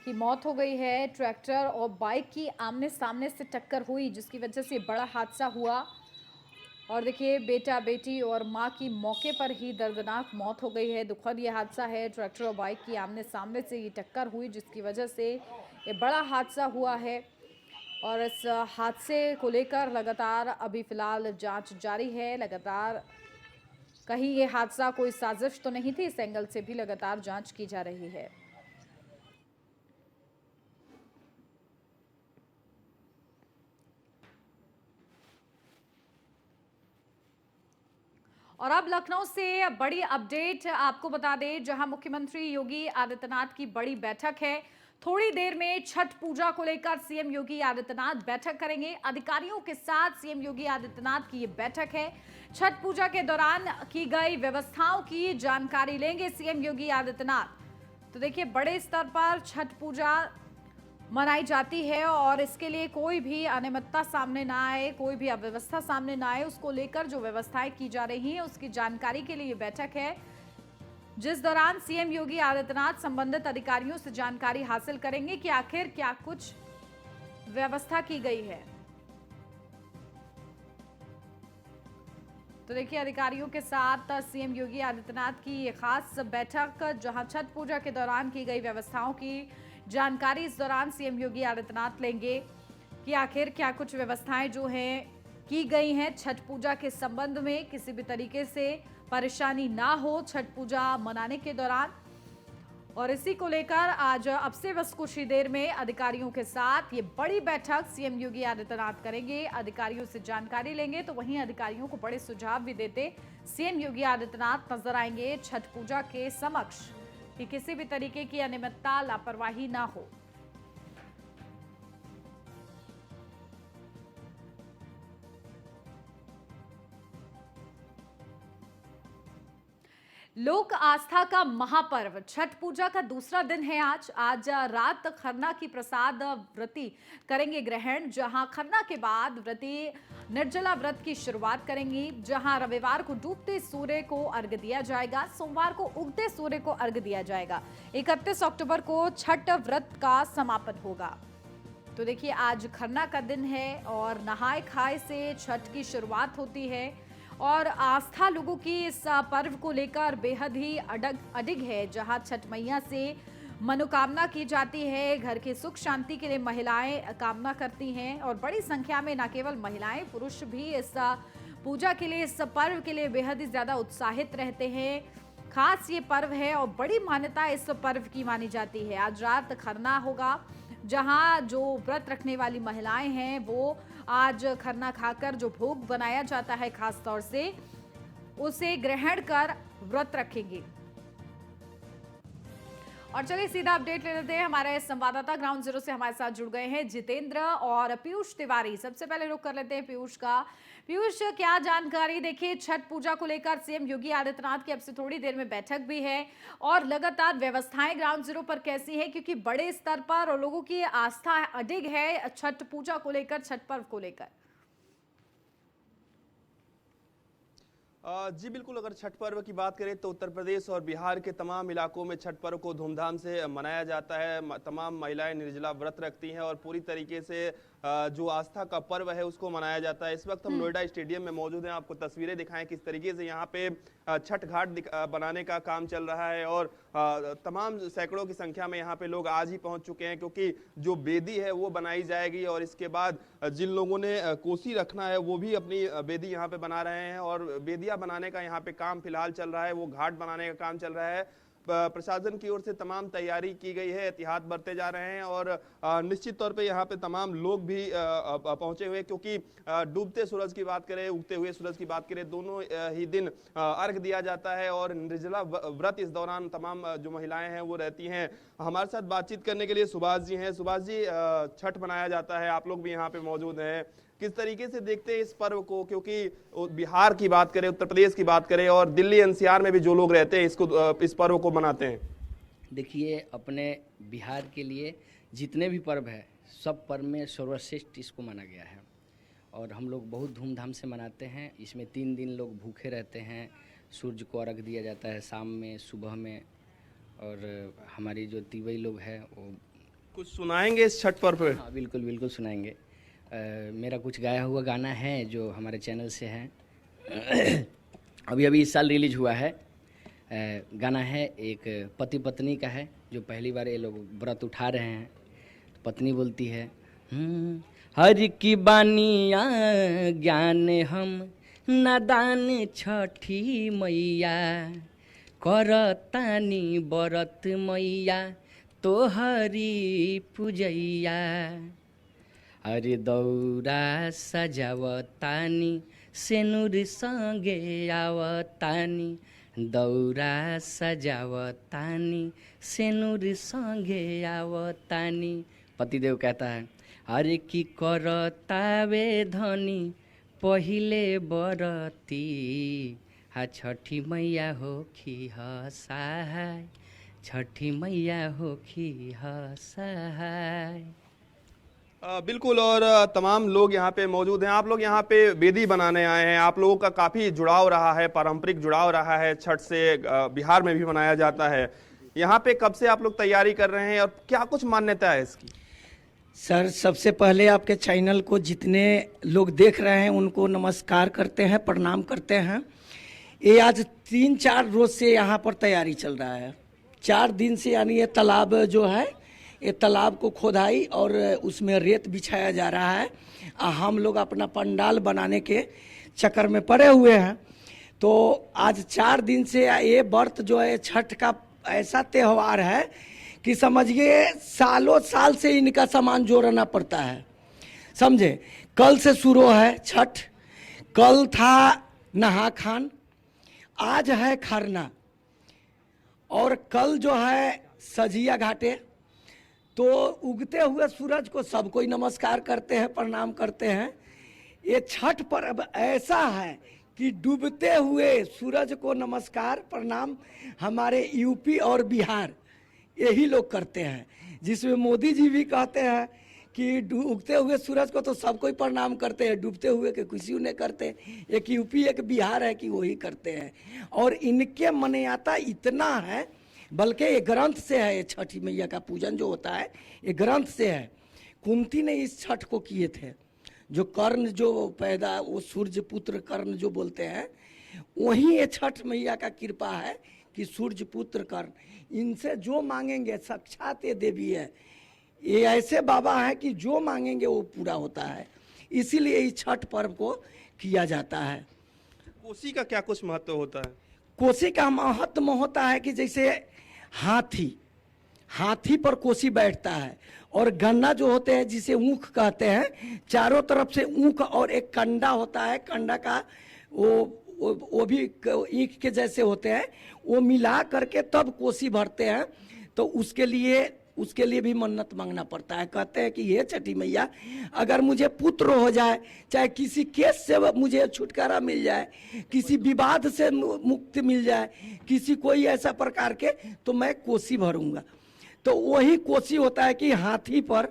की मौत हो गई है। ट्रैक्टर और बाइक की आमने सामने से टक्कर हुई जिसकी वजह से बड़ा हादसा हुआ और देखिए बेटा बेटी और मां की मौके पर ही दर्दनाक मौत हो गई है। दुखद ये हादसा है, ट्रैक्टर और बाइक की आमने सामने से ये टक्कर हुई जिसकी वजह से ये बड़ा हादसा हुआ है। और इस हादसे को लेकर लगातार अभी फिलहाल जांच जारी है। लगातार कहीं ये हादसा कोई साजिश तो नहीं थी, इस एंगल से भी लगातार जांच की जा रही है। और अब लखनऊ से बड़ी अपडेट आपको बता दें, जहां मुख्यमंत्री योगी आदित्यनाथ की बड़ी बैठक है। थोड़ी देर में छठ पूजा को लेकर सीएम योगी आदित्यनाथ बैठक करेंगे। अधिकारियों के साथ सीएम योगी आदित्यनाथ की ये बैठक है। छठ पूजा के दौरान की गई व्यवस्थाओं की जानकारी लेंगे सीएम योगी आदित्यनाथ। तो देखिए बड़े स्तर पर छठ पूजा मनाई जाती है और इसके लिए कोई भी अनियमितता सामने ना आए, कोई भी अव्यवस्था सामने ना आए, उसको लेकर जो व्यवस्थाएं की जा रही हैं उसकी जानकारी के लिए ये बैठक है, जिस दौरान सीएम योगी आदित्यनाथ संबंधित अधिकारियों से जानकारी हासिल करेंगे कि आखिर क्या कुछ व्यवस्था की गई है। तो देखिए अधिकारियों के साथ सीएम योगी आदित्यनाथ की ये खास बैठक, जहां छठ पूजा के दौरान की गई व्यवस्थाओं की जानकारी इस दौरान सीएम योगी आदित्यनाथ लेंगे कि आखिर क्या कुछ व्यवस्थाएं जो हैं की गई हैं छठ पूजा के संबंध में, किसी भी तरीके से परेशानी ना हो छठ पूजा मनाने के दौरान। और इसी को लेकर आज अब से बस कुछ ही देर में अधिकारियों के साथ ये बड़ी बैठक सीएम योगी आदित्यनाथ करेंगे, अधिकारियों से जानकारी लेंगे। तो वहीं अधिकारियों को बड़े सुझाव भी देते सीएम योगी आदित्यनाथ नजर आएंगे छठ पूजा के समक्ष कि किसी भी तरीके की अनियमितता, लापरवाही ना हो। लोक आस्था का महापर्व छठ पूजा का दूसरा दिन है आज रात खरना की प्रसाद व्रती करेंगे ग्रहण, जहां खरना के बाद व्रती निर्जला व्रत की शुरुआत करेंगी, जहां रविवार को डूबते सूर्य को अर्घ्य दिया जाएगा, सोमवार को उगते सूर्य को अर्घ्य दिया जाएगा, 31 अक्टूबर को छठ व्रत का समापन होगा। तो देखिए आज खरना का दिन है और नहाए खाए से छठ की शुरुआत होती है और आस्था लोगों की इस पर्व को लेकर बेहद ही अडिग है, जहां छठ मैया से मनोकामना की जाती है। घर के सुख शांति के लिए महिलाएं कामना करती हैं और बड़ी संख्या में न केवल महिलाएं, पुरुष भी इस पूजा के लिए, इस पर्व के लिए बेहद ही ज्यादा उत्साहित रहते हैं। खास ये पर्व है और बड़ी मान्यता इस पर्व की मानी जाती है। आज रात खरना होगा, जहां जो व्रत रखने वाली महिलाएं हैं वो आज खरना खाकर जो भोग बनाया जाता है खास तौर से, उसे ग्रहण कर व्रत रखेंगे। और चलिए सीधा अपडेट ले लेते हैं। हमारे संवाददाता ग्राउंड जीरो से हमारे साथ जुड़ गए हैं जितेंद्र और पीयूष तिवारी। सबसे पहले रुक कर लेते हैं पीयूष का। पीयूष, क्या जानकारी? देखिए छठ पूजा को लेकर सीएम योगी आदित्यनाथ की अब से थोड़ी देर में बैठक भी है और लगातार व्यवस्थाएं ग्राउंड जीरो पर कैसी है, क्योंकि बड़े स्तर पर और लोगों की आस्था अडिग है छठ पूजा को लेकर, छठ पर्व को लेकर। जी बिल्कुल, अगर छठ पर्व की बात करें तो उत्तर प्रदेश और बिहार के तमाम इलाकों में छठ पर्व को धूमधाम से मनाया जाता है। तमाम महिलाएं निर्जला व्रत रखती हैं और पूरी तरीके से जो आस्था का पर्व है उसको मनाया जाता है। इस वक्त हम नोएडा स्टेडियम में मौजूद हैं, आपको तस्वीरें दिखाएं किस तरीके से यहाँ पे छठ घाट बनाने का काम चल रहा है और तमाम सैकड़ों की संख्या में यहाँ पे लोग आज ही पहुँच चुके हैं, क्योंकि जो बेदी है वो बनाई जाएगी और इसके बाद जिन लोगों ने कोसी रखना है वो भी अपनी बेदी यहाँ पे बना रहे हैं और बेदिया बनाने का यहाँ पे काम फिलहाल चल रहा है, वो घाट बनाने का काम चल रहा है। प्रशासन की ओर से तमाम तैयारी की गई है, एहतियात बरते जा रहे हैं और निश्चित तौर पे यहाँ पे तमाम लोग भी पहुंचे हुए, क्योंकि डूबते सूरज की बात करें, उगते हुए सूरज की बात करें, दोनों ही दिन अर्घ दिया जाता है और निर्जला व्रत इस दौरान तमाम जो महिलाएं हैं वो रहती हैं। हमारे साथ बातचीत करने के लिए सुभाष जी हैं। सुभाष जी, छठ मनाया जाता है, आप लोग भी यहाँ पे मौजूद हैं, किस तरीके से देखते हैं इस पर्व को? क्योंकि बिहार की बात करें, उत्तर प्रदेश की बात करें और दिल्ली एनसीआर में भी जो लोग रहते हैं इस पर्व को मनाते हैं। देखिए, अपने बिहार के लिए जितने भी पर्व है सब पर्व में सर्वश्रेष्ठ इसको माना गया है और हम लोग बहुत धूमधाम से मनाते हैं। इसमें 3 दिन लोग भूखे रहते हैं, सूर्य को अर्घ दिया जाता है शाम में, सुबह में, और हमारी जो तिवई लोग हैं वो कुछ सुनाएंगे इस छठ पर्व पे? हाँ बिल्कुल बिल्कुल सुनाएंगे। मेरा कुछ गाया हुआ गाना है जो हमारे चैनल से है, अभी अभी इस साल रिलीज हुआ है। गाना है एक पति पत्नी का है, जो पहली बार ये लोग व्रत उठा रहे हैं। पत्नी बोलती है, हर की बानिया ज्ञान हम नादान छठी मैया, करतानी बरत मैया तोहरी पूजैया। अरे दौरा सजावतानी सेनुर संगे आवतानी, दौरा सजावतानी सेनुर संगे आवतानी। पतिदेव कहता है, अरे की करतावे धनी पहिले बरती, हा छठी मैया होखी हसहाय, छठी मैया होखी हसहाय। बिल्कुल, और तमाम लोग यहाँ पे मौजूद हैं। आप लोग यहाँ पे बेदी बनाने आए हैं, आप लोगों का काफ़ी जुड़ाव रहा है, पारंपरिक जुड़ाव रहा है छठ से। बिहार में भी मनाया जाता है। यहाँ पे कब से आप लोग तैयारी कर रहे हैं और क्या कुछ मान्यता है इसकी? सर, सबसे पहले आपके चैनल को जितने लोग देख रहे हैं उनको नमस्कार करते हैं, प्रणाम करते हैं। ये आज 3-4 रोज से यहाँ पर तैयारी चल रहा है। 4 दिन से, यानी ये तालाब जो है, ये तालाब को खोदाई और उसमें रेत बिछाया जा रहा है। हम लोग अपना पंडाल बनाने के चक्कर में पड़े हुए हैं। तो आज 4 दिन से ये व्रत जो है छठ का ऐसा त्यौहार है कि समझिए सालों साल से इनका सामान जोड़ना पड़ता है, समझे। कल से शुरू है छठ, कल था नहा खान, आज है खरना और कल जो है सजिया घाटे। तो उगते हुए सूरज को सब कोई नमस्कार करते हैं, प्रणाम करते हैं। ये छठ पर्व ऐसा है कि डूबते हुए सूरज को नमस्कार प्रणाम हमारे यूपी और बिहार यही लोग करते हैं, जिसमें मोदी जी भी कहते हैं कि उगते हुए सूरज को तो सब कोई प्रणाम करते हैं, डूबते हुए के किसी ने करते। एक यूपी एक बिहार है कि वही करते हैं। और इनके मान्यता इतना है, बल्कि ये ग्रंथ से है। ये छठी मैया का पूजन जो होता है ये ग्रंथ से है। कुंती ने इस छठ को किए थे। जो कर्ण जो पैदा, वो सूर्य पुत्र कर्ण जो बोलते हैं, वही ये छठ मैया का कृपा है कि सूर्य पुत्र कर्ण, इनसे जो मांगेंगे साक्षात ये देवी है। ये ऐसे बाबा हैं कि जो मांगेंगे वो पूरा होता है। इसीलिए इस छठ पर्व को किया जाता है। कोसी का क्या कुछ महत्व होता है? कोसी का महत्व होता है कि जैसे हाथी पर कोसी बैठता है, और गन्ना जो होते हैं जिसे ऊख कहते हैं, चारों तरफ से ऊख और एक कंडा होता है, कंडा का वो भी ईख के जैसे होते हैं, वो मिला करके तब कोसी भरते हैं। तो उसके लिए भी मन्नत मांगना पड़ता है। कहते हैं कि हे छठी मैया, अगर मुझे पुत्र हो जाए, चाहे किसी केस से मुझे छुटकारा मिल जाए, किसी विवाद से मुक्ति मिल जाए, किसी कोई ऐसा प्रकार के, तो मैं कोसी भरूंगा। तो वही कोसी होता है कि हाथी पर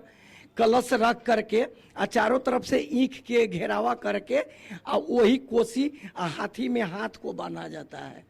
कलश रख करके और चारों तरफ से ईख के घेरावा करके और वही कोसी हाथी में हाथ को बांधा जाता है।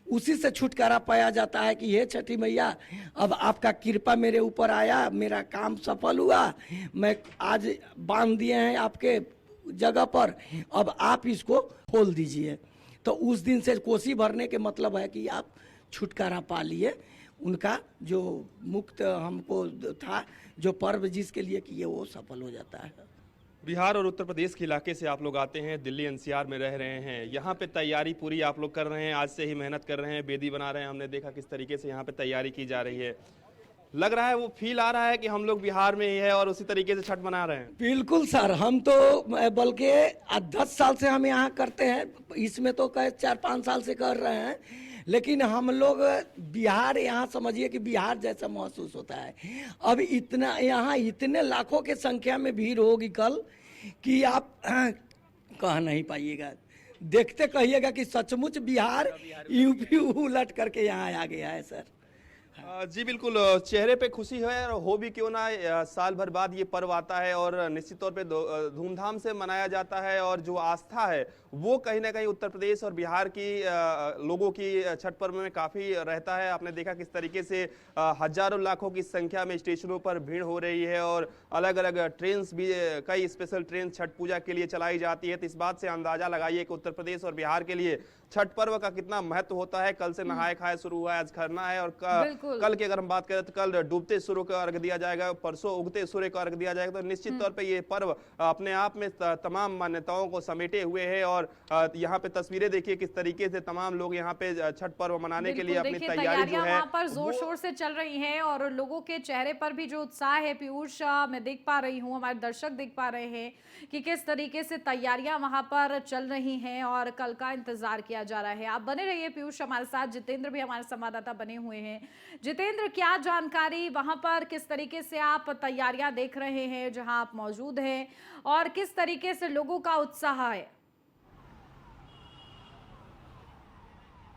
उसी से छुटकारा पाया जाता है कि हे छठी मैया, अब आपका कृपा मेरे ऊपर आया, मेरा काम सफल हुआ, मैं आज बांध दिए हैं आपके जगह पर, अब आप इसको खोल दीजिए। तो उस दिन से कोसी भरने के मतलब है कि आप छुटकारा पा लिए। उनका जो मुक्त हमको था, जो पर्व जिसके लिए किए, वो सफल हो जाता है। बिहार और उत्तर प्रदेश के इलाके से आप लोग आते हैं, दिल्ली एनसीआर में रह रहे हैं, यहाँ पे तैयारी पूरी आप लोग कर रहे हैं, आज से ही मेहनत कर रहे हैं, बेदी बना रहे हैं। हमने देखा किस तरीके से यहाँ पे तैयारी की जा रही है। लग रहा है, वो फील आ रहा है कि हम लोग बिहार में ही है और उसी तरीके से छठ मना रहे हैं। बिल्कुल सर, हम तो बल्कि 10 साल से हम यहाँ करते हैं, इसमें तो 4-5 साल से कर रहे हैं, लेकिन हम लोग बिहार, यहाँ समझिए कि बिहार जैसा महसूस होता है। अब इतना यहाँ इतने लाखों के संख्या में भीड़ होगी कल कि आप कह नहीं पाइएगा। देखते कहिएगा कि सचमुच बिहार यूपी उलट करके यहाँ आ गया है सर। जी बिल्कुल, चेहरे पे खुशी है और हो भी क्यों ना, साल भर बाद ये पर्व आता है और निश्चित तौर पे धूमधाम से मनाया जाता है। और जो आस्था है वो कहीं ना कहीं उत्तर प्रदेश और बिहार की लोगों की छठ पर्व में काफ़ी रहता है। आपने देखा किस तरीके से हजारों लाखों की संख्या में स्टेशनों पर भीड़ हो रही है और अलग अलग ट्रेन भी, कई स्पेशल ट्रेन छठ पूजा के लिए चलाई जाती है। तो इस बात से अंदाजा लगाइए कि उत्तर प्रदेश और बिहार के लिए छठ पर्व का कितना महत्व होता है। कल से नहाए खाए शुरू हुआ है, आज खरना है और बिल्कुल। कल की अगर हम बात करें तो कल डूबते सूर्य का अर्घ दिया जाएगा, परसों उगते सूर्य का अर्घ दिया जाएगा। तो निश्चित तौर पे ये पर्व अपने आप में तमाम मान्यताओं को समेटे हुए है। और यहाँ पे तस्वीरें देखिए किस तरीके से तमाम लोग यहाँ पे छठ पर्व मनाने के लिए अपनी देखिए, तैयारी जो है वहां पर जोर शोर से चल रही हैं और लोगों के चेहरे पर भी जो उत्साह है पीयूष, मैं देख पा रही हूँ, हमारे दर्शक देख पा रहे हैं कि किस तरीके से तैयारियां वहां पर चल रही हैं और कल का इंतजार किया जा रहा है। आप बने रहिए पीयूष हमारे साथ। जितेंद्र भी हमारे संवाददाता बने हुए हैं। जितेंद्र, क्या जानकारी वहां पर, किस तरीके से आप तैयारियां देख रहे हैं जहां आप मौजूद हैं और किस तरीके से लोगों का उत्साह है?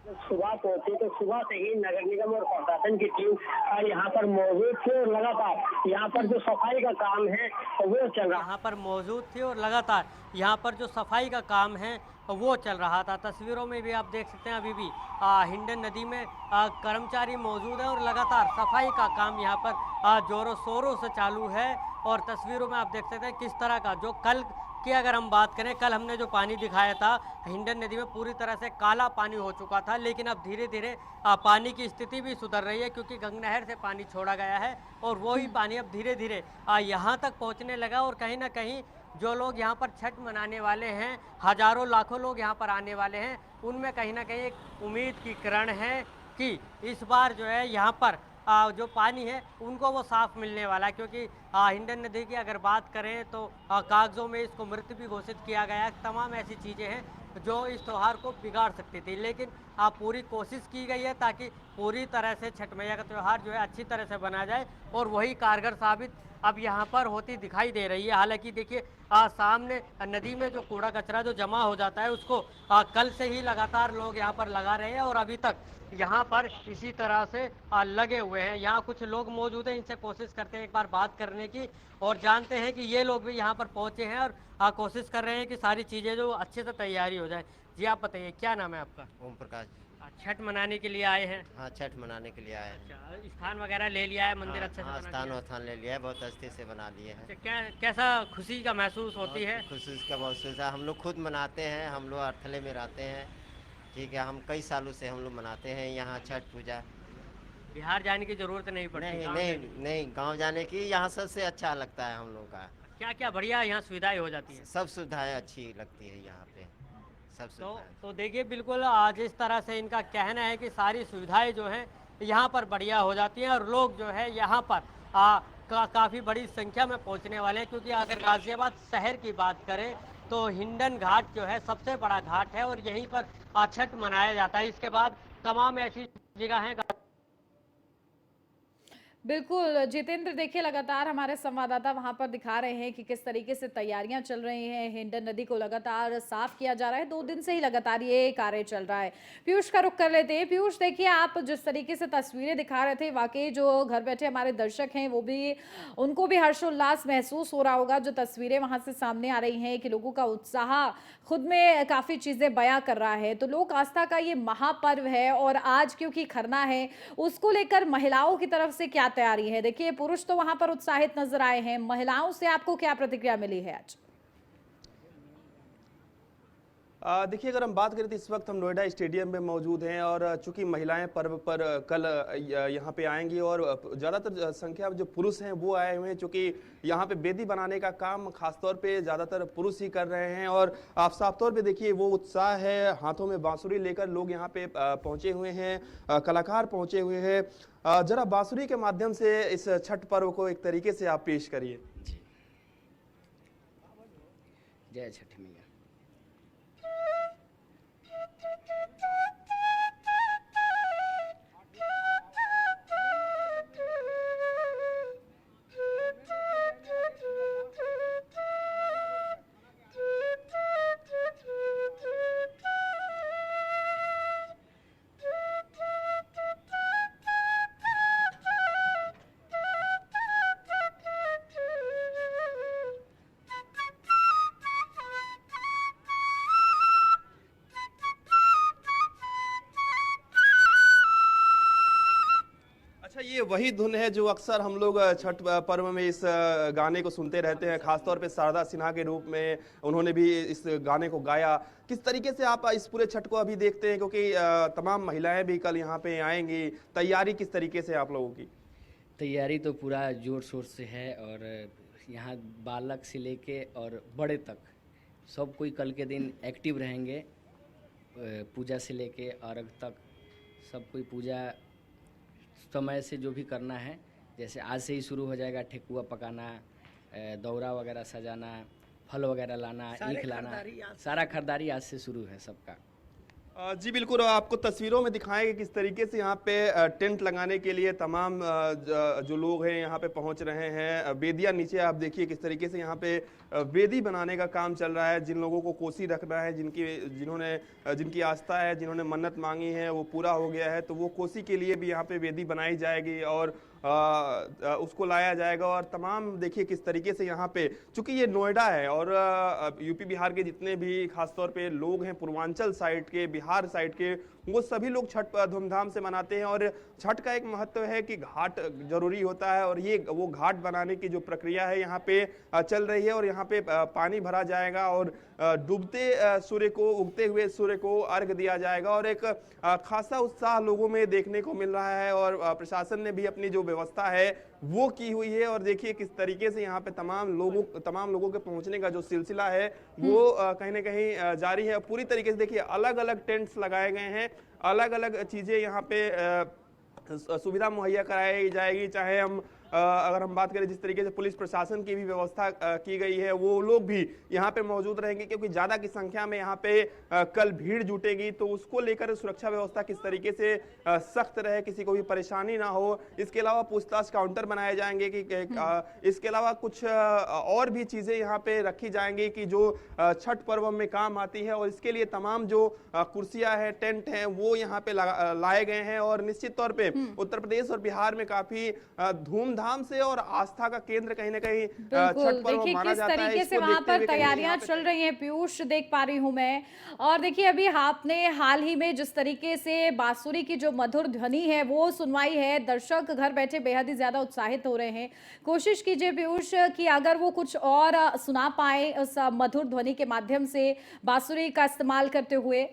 सुबह पहुंचे तो सुबह से ही नगर निगम और प्रशासन की टीम यहाँ पर मौजूद थी और लगातार यहाँ पर जो सफाई का काम है वो चल रहा। यहाँ पर मौजूद थी और लगातार यहाँ पर जो सफाई का काम है वो चल रहा था। तस्वीरों में भी आप देख सकते हैं अभी भी हिंडन नदी में कर्मचारी मौजूद है और लगातार सफाई का काम यहाँ पर जोरों शोरों से चालू है। और तस्वीरों में आप देख सकते हैं किस तरह का, जो कल की अगर हम बात करें, कल हमने जो पानी दिखाया था हिंडन नदी में पूरी तरह से काला पानी हो चुका था, लेकिन अब धीरे धीरे पानी की स्थिति भी सुधर रही है क्योंकि गंगनहर से पानी छोड़ा गया है और वही पानी अब धीरे धीरे यहाँ तक पहुँचने लगा। और कहीं ना कहीं जो लोग यहाँ पर छठ मनाने वाले हैं, हजारों लाखों लोग यहाँ पर आने वाले हैं, उनमें कहीं ना कहीं एक उम्मीद की किरण है कि इस बार जो है यहाँ पर जो पानी है उनको वो साफ मिलने वाला है। क्योंकि हिंडन नदी की अगर बात करें तो कागजों में इसको मृत भी घोषित किया गया है। तमाम ऐसी चीज़ें हैं जो इस त्यौहार को बिगाड़ सकती थी, लेकिन पूरी कोशिश की गई है ताकि पूरी तरह से छठ मैया का त्यौहार जो है अच्छी तरह से बना जाए और वही कारगर साबित अब यहाँ पर होती दिखाई दे रही है। हालांकि देखिए सामने नदी में जो कूड़ा कचरा जो जमा हो जाता है उसको कल से ही लगातार लोग यहाँ पर लगा रहे हैं और अभी तक यहाँ पर इसी तरह से लगे हुए हैं। यहाँ कुछ लोग मौजूद हैं, इनसे कोशिश करते हैं एक बार बात करने की और जानते हैं कि ये लोग भी यहाँ पर पहुँचे हैं और कोशिश कर रहे हैं कि सारी चीज़ें जो अच्छे से तैयारी हो जाए। जी आप बताइए, क्या नाम है आपका? ओम प्रकाश। छठ मनाने के लिए आए हैं? हाँ, छठ मनाने के लिए आए हैं। अच्छा, स्थान वगैरह ले लिया है, मंदिर अच्छे से बना स्थान लिया है? स्थान ले लिया है, बहुत अच्छे से बना लिए हैं। अच्छा, कैसा खुशी का महसूस होती है? खुशी का महसूस है। हम लोग खुद मनाते हैं, हम लोग अर्थले में रहते हैं, ठीक है। हम कई सालों से हम लोग मनाते हैं यहाँ छठ पूजा। बिहार जाने की जरूरत नहीं पड़ती? नहीं, गाँव जाने की यहाँ सबसे अच्छा लगता है हम लोग का। क्या क्या बढ़िया यहाँ सुविधाएं हो जाती है? सब सुविधाएं अच्छी लगती है यहाँ पे, सब सुविधाएं। तो देखिए बिल्कुल आज इस तरह से इनका कहना है कि सारी सुविधाएं जो हैं यहाँ पर बढ़िया हो जाती हैं और लोग जो है यहाँ पर काफ़ी बड़ी संख्या में पहुँचने वाले हैं। क्योंकि अगर गाजियाबाद शहर की बात करें तो हिंडन घाट जो है सबसे बड़ा घाट है और यहीं पर छठ मनाया जाता है। इसके बाद तमाम ऐसी जगह हैं। बिल्कुल जितेंद्र, देखिए लगातार हमारे संवाददाता वहां पर दिखा रहे हैं कि किस तरीके से तैयारियां चल रही हैं। हिंडन नदी को लगातार साफ किया जा रहा है, 2 दिन से ही लगातार ये कार्य चल रहा है। पीयूष का रुख कर लेते हैं। पीयूष, देखिए आप जिस तरीके से तस्वीरें दिखा रहे थे, वाकई जो घर बैठे हमारे दर्शक हैं वो भी, उनको भी हर्षोल्लास महसूस हो रहा होगा। जो तस्वीरें वहां से सामने आ रही हैं कि लोगों का उत्साह खुद में काफी चीजें बयां कर रहा है। तो लोक आस्था का ये महापर्व है और आज क्योंकि खरना है, उसको लेकर महिलाओं की तरफ से क्या तैयारी है? देखिए पुरुष तो वहां पर उत्साहित नजर आए हैं, महिलाओं से आपको क्या प्रतिक्रिया मिली है आज? देखिए अगर हम बात करें तो इस वक्त हम नोएडा स्टेडियम में मौजूद हैं और चूंकि महिलाएं पर्व पर कल यहां पे आएंगी और ज़्यादातर संख्या में जो पुरुष हैं वो आए हुए हैं। चूंकि यहां पे बेदी बनाने का काम खासतौर पे ज़्यादातर पुरुष ही कर रहे हैं और आप साफ तौर पे देखिए वो उत्साह है। हाथों में बांसुरी लेकर लोग यहाँ पे पहुंचे हुए हैं, कलाकार पहुंचे हुए हैं। जरा बांसुरी के माध्यम से इस छठ पर्व को एक तरीके से आप पेश करिए। जय छठ मैया। वही धुन है जो अक्सर हम लोग छठ पर्व में इस गाने को सुनते रहते हैं, खासतौर पे शारदा सिन्हा के रूप में उन्होंने भी इस गाने को गाया। किस तरीके से आप इस पूरे छठ को अभी देखते हैं, क्योंकि तमाम महिलाएं भी कल यहाँ पे आएंगी, तैयारी किस तरीके से आप लोगों की? तैयारी तो पूरा जोर शोर से है और यहाँ बालक से लेके और बड़े तक सब कोई कल के दिन एक्टिव रहेंगे। पूजा से लेके अर्घ तक सब कोई पूजा समय से जो भी करना है, जैसे आज से ही शुरू हो जाएगा। ठेकुआ पकाना, दौरा वगैरह सजाना, फल वगैरह लाना, ईख लाना, सारा खरीदारी आज से शुरू है सबका। जी बिल्कुल, आपको तस्वीरों में दिखाएंगे किस तरीके से यहाँ पे टेंट लगाने के लिए तमाम जो लोग हैं यहाँ पे पहुँच रहे हैं। वेदियाँ नीचे आप देखिए किस तरीके से यहाँ पे वेदी बनाने का काम चल रहा है। जिन लोगों को कोसी रखना है, जिनकी आस्था है, जिन्होंने मन्नत मांगी है वो पूरा हो गया है, तो वो कोसी के लिए भी यहाँ पे वेदी बनाई जाएगी और उसको लाया जाएगा। और तमाम देखिए किस तरीके से यहाँ पे, चूंकि ये नोएडा है और यूपी बिहार के जितने भी खासतौर पे लोग हैं पूर्वांचल साइड के, बिहार साइड के, वो सभी लोग छठ धूमधाम से मनाते हैं। और छठ का एक महत्व है कि घाट जरूरी होता है और ये वो घाट बनाने की जो प्रक्रिया है यहाँ पे चल रही है। और यहाँ पे पानी भरा जाएगा और डूबते सूर्य को, उगते हुए सूर्य को अर्घ दिया जाएगा और एक खासा उत्साह लोगों में देखने को मिल रहा है। और प्रशासन ने भी अपनी जो व्यवस्था है वो की हुई है। और देखिए किस तरीके से यहाँ पे तमाम लोगों के पहुंचने का जो सिलसिला है वो कहीं ना कहीं जारी है। पूरी तरीके से देखिए अलग अलग टेंट्स लगाए गए हैं, अलग अलग चीजें यहाँ पे सुविधा मुहैया कराई जाएगी। चाहे अगर हम बात करें जिस तरीके से पुलिस प्रशासन की भी व्यवस्था की गई है, वो लोग भी यहाँ पे मौजूद रहेंगे, क्योंकि ज़्यादा की संख्या में यहाँ पे कल भीड़ जुटेगी। तो उसको लेकर सुरक्षा व्यवस्था किस तरीके से सख्त रहे, किसी को भी परेशानी ना हो। इसके अलावा पूछताछ काउंटर बनाए जाएंगे कि इसके अलावा कुछ और भी चीज़ें यहाँ पे रखी जाएंगी कि जो छठ पर्व में काम आती है। और इसके लिए तमाम जो कुर्सियाँ हैं, टेंट हैं, वो यहाँ पे लाए गए हैं। और निश्चित तौर पर उत्तर प्रदेश और बिहार में काफ़ी धूमधाम से और आस्था का केंद्र कहीं ना कहीं छठ पर्व माना जाता है। देखिए किस तरीके से वहां पर तैयारियां चल रही हैं, पीयूष देख पा रही हूं मैं। और देखिए अभी आपने हाल ही में जिस तरीके से बांसुरी की जो मधुर ध्वनि है वो सुनवाई है, दर्शक घर बैठे बेहद ही ज्यादा उत्साहित हो रहे हैं। कोशिश कीजिए पीयूष कि अगर वो कुछ और सुना पाए उस मधुर ध्वनि के माध्यम से बांसुरी का इस्तेमाल करते हुए।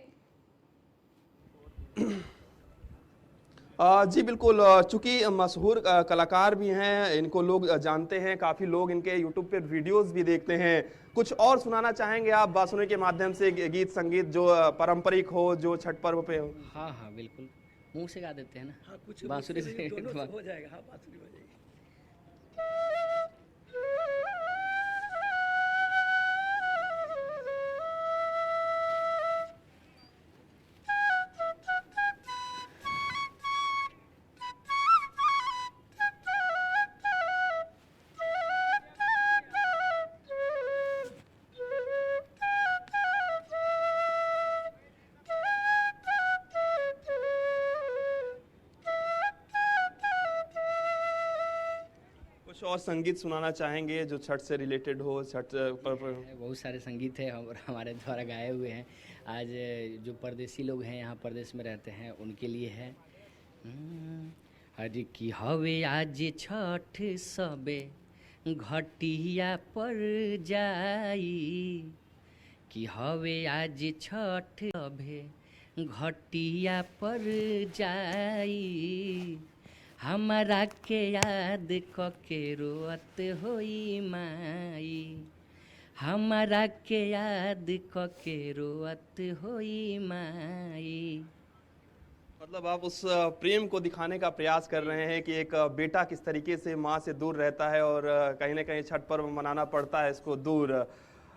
जी बिल्कुल, चूंकि मशहूर कलाकार भी हैं, इनको लोग जानते हैं, काफ़ी लोग इनके यूट्यूब पे वीडियोस भी देखते हैं। कुछ और सुनाना चाहेंगे आप बांसुरी के माध्यम से, गीत संगीत जो पारंपरिक हो, जो छठ पर्व पे हो? हाँ हाँ बिल्कुल, मुंह से गा देते हैं ना। हाँ, कुछ बांसुरी से हो जाएगा। हाँ, बांसुरी हो जाएगी। और संगीत सुनाना चाहेंगे जो छठ से रिलेटेड हो? छठ पर बहुत सारे संगीत है और हमारे द्वारा गाए हुए हैं। आज जो परदेसी लोग हैं, यहाँ परदेश में रहते हैं, उनके लिए है। अरे कि हवे आज छठ सबे घटिया पर जाई, कि हवे आज छठ सबे घटिया पर जाई, हमारा के याद कके रोअत होई माई, हमारा के याद कके रोअत होई माई। मतलब आप उस प्रेम को दिखाने का प्रयास कर रहे हैं कि एक बेटा किस तरीके से माँ से दूर रहता है और कहीं ना कहीं छठ पर्व मनाना पड़ता है इसको दूर।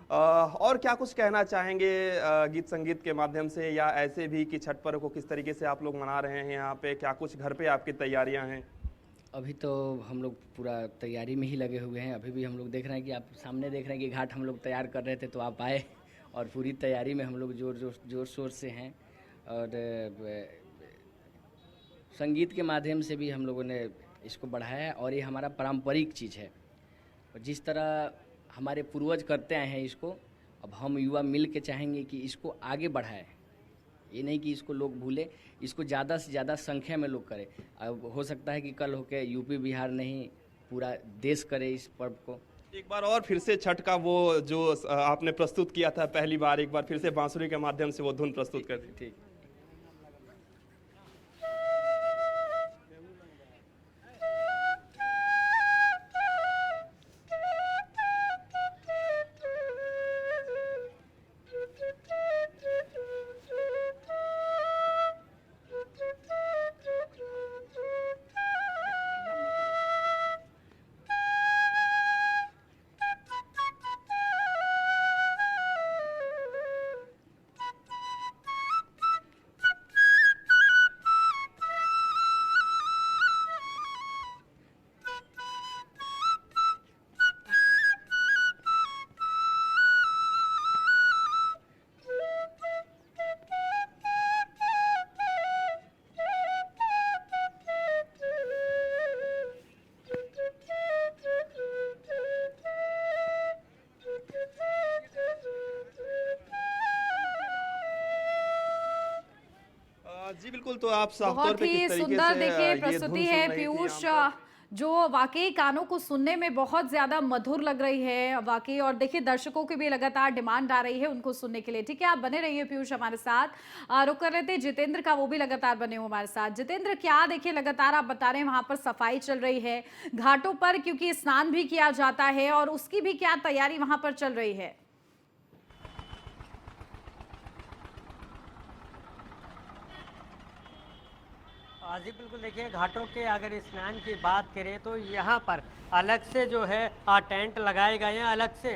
और क्या कुछ कहना चाहेंगे गीत संगीत के माध्यम से, या ऐसे भी कि छठ पर्व को किस तरीके से आप लोग मना रहे हैं यहाँ पे? क्या कुछ घर पे आपकी तैयारियाँ हैं? अभी तो हम लोग पूरा तैयारी में ही लगे हुए हैं। अभी भी हम लोग देख रहे हैं कि आप सामने देख रहे हैं कि घाट हम लोग तैयार कर रहे थे तो आप आए, और पूरी तैयारी में हम लोग जोर शोर से हैं। और संगीत के माध्यम से भी हम लोगों ने इसको बढ़ाया है। और ये हमारा पारंपरिक चीज़ है, और जिस तरह हमारे पूर्वज करते आए हैं इसको, अब हम युवा मिल के चाहेंगे कि इसको आगे बढ़ाएं। ये नहीं कि इसको लोग भूले, इसको ज़्यादा से ज़्यादा संख्या में लोग करें। अब हो सकता है कि कल होके यूपी बिहार नहीं पूरा देश करे इस पर्व को। एक बार और फिर से छठ का वो जो आपने प्रस्तुत किया था पहली बार, एक बार फिर से बांसुरी के माध्यम से वो धुन प्रस्तुत कर दी। ठीक। जी बिल्कुल, तो आप साफ तौर बहुत पे ही किस तरीके सुंदर से देखिए ये प्रस्तुति धुन है सुन रही थी पीयूष, यहाँ पर। जो वाकई कानों को सुनने में बहुत ज्यादा मधुर लग रही है वाकई। और देखिए दर्शकों की भी लगातार डिमांड आ रही है उनको सुनने के लिए। ठीक है, आप बने रहिए पीयूष हमारे साथ। रुक कर रहे थे जितेंद्र का, वो भी लगातार बने हो हमारे साथ। जितेंद्र, क्या देखिए लगातार आप बता रहे हैं वहां पर सफाई चल रही है घाटों पर, क्योंकि स्नान भी किया जाता है, और उसकी भी क्या तैयारी वहां पर चल रही है? जी बिल्कुल, देखिए घाटों के अगर स्नान की बात करें तो यहाँ पर अलग से जो है टेंट लगाए गए हैं, अलग से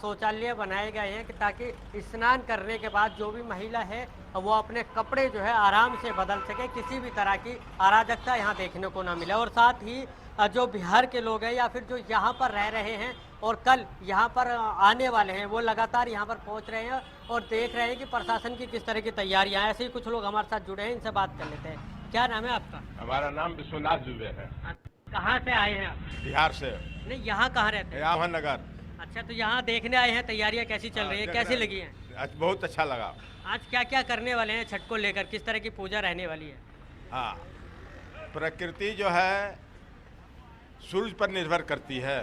शौचालय बनाए गए हैं कि ताकि स्नान करने के बाद जो भी महिला है वो अपने कपड़े जो है आराम से बदल सके, किसी भी तरह की अराजकता यहाँ देखने को ना मिले। और साथ ही जो बिहार के लोग हैं या फिर जो यहाँ पर रह रहे हैं और कल यहाँ पर आने वाले हैं, वो लगातार यहाँ पर पहुँच रहे हैं और देख रहे हैं कि प्रशासन की किस तरह की तैयारियाँ हैं। ऐसे ही कुछ लोग हमारे साथ जुड़े हैं, इनसे बात कर लेते हैं। क्या नाम है आपका? हमारा नाम विश्वनाथ दुबे है। कहाँ से आए हैं आप? बिहार से। नहीं, यहाँ कहाँ रहते हैं? यहाँ नगर। अच्छा, तो यहाँ देखने आए हैं, तैयारियाँ कैसी चल रही है, कैसी लगी हैं? आज बहुत अच्छा लगा। आज क्या क्या करने वाले हैं छठ को लेकर, किस तरह की पूजा रहने वाली है? हाँ, प्रकृति जो है सूरज पर निर्भर करती है।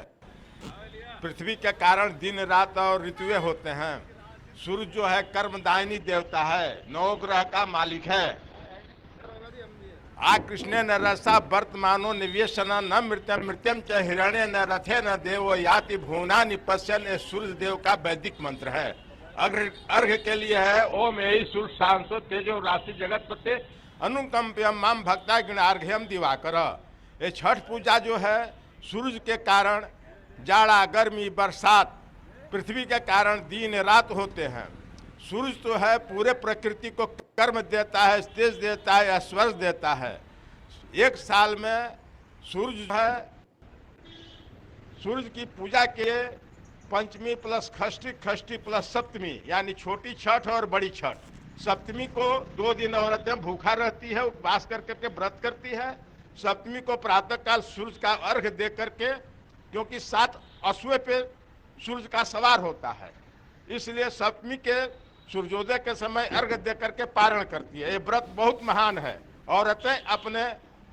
पृथ्वी के कारण दिन रात और ऋतुएं होते हैं। सूरज जो है कर्मदायिनी देवता है, 9 ग्रह का मालिक है। आ कृष्ण न रसा वर्तमानो निवेशन न मृत्यम मृत्यम च हिरण्य न रथे न देवो याति भुवना निपश्यन। सूर्य देव का वैदिक मंत्र है। अर्घ के लिए है ओम एहि सूर्य सांसो तेजो राशि जगत पते अनुकंपयम माम भक्ता गणार्घ्यम दिवाकर। ये छठ पूजा जो है सूरज के कारण जाड़ा गर्मी बरसात, पृथ्वी के कारण दिन रात होते हैं। सूरज तो है पूरे प्रकृति को कर्म देता है, तेज देता है, ऐश्वर्य देता है। एक साल में सूरज है, सूरज की पूजा के पंचमी प्लस खष्टी, खष्टी प्लस सप्तमी, यानी छोटी छठ और बड़ी छठ। सप्तमी को 2 दिन औरतें भूखा रहती है, उपवास करके व्रत करती है। सप्तमी को प्रातः काल सूरज का अर्घ दे करके, क्योंकि 7 अश्वे पे सूरज का सवार होता है, इसलिए सप्तमी के सूर्योदय के समय अर्घ दे करके पारण करती है। ये व्रत बहुत महान है। औरतें अपने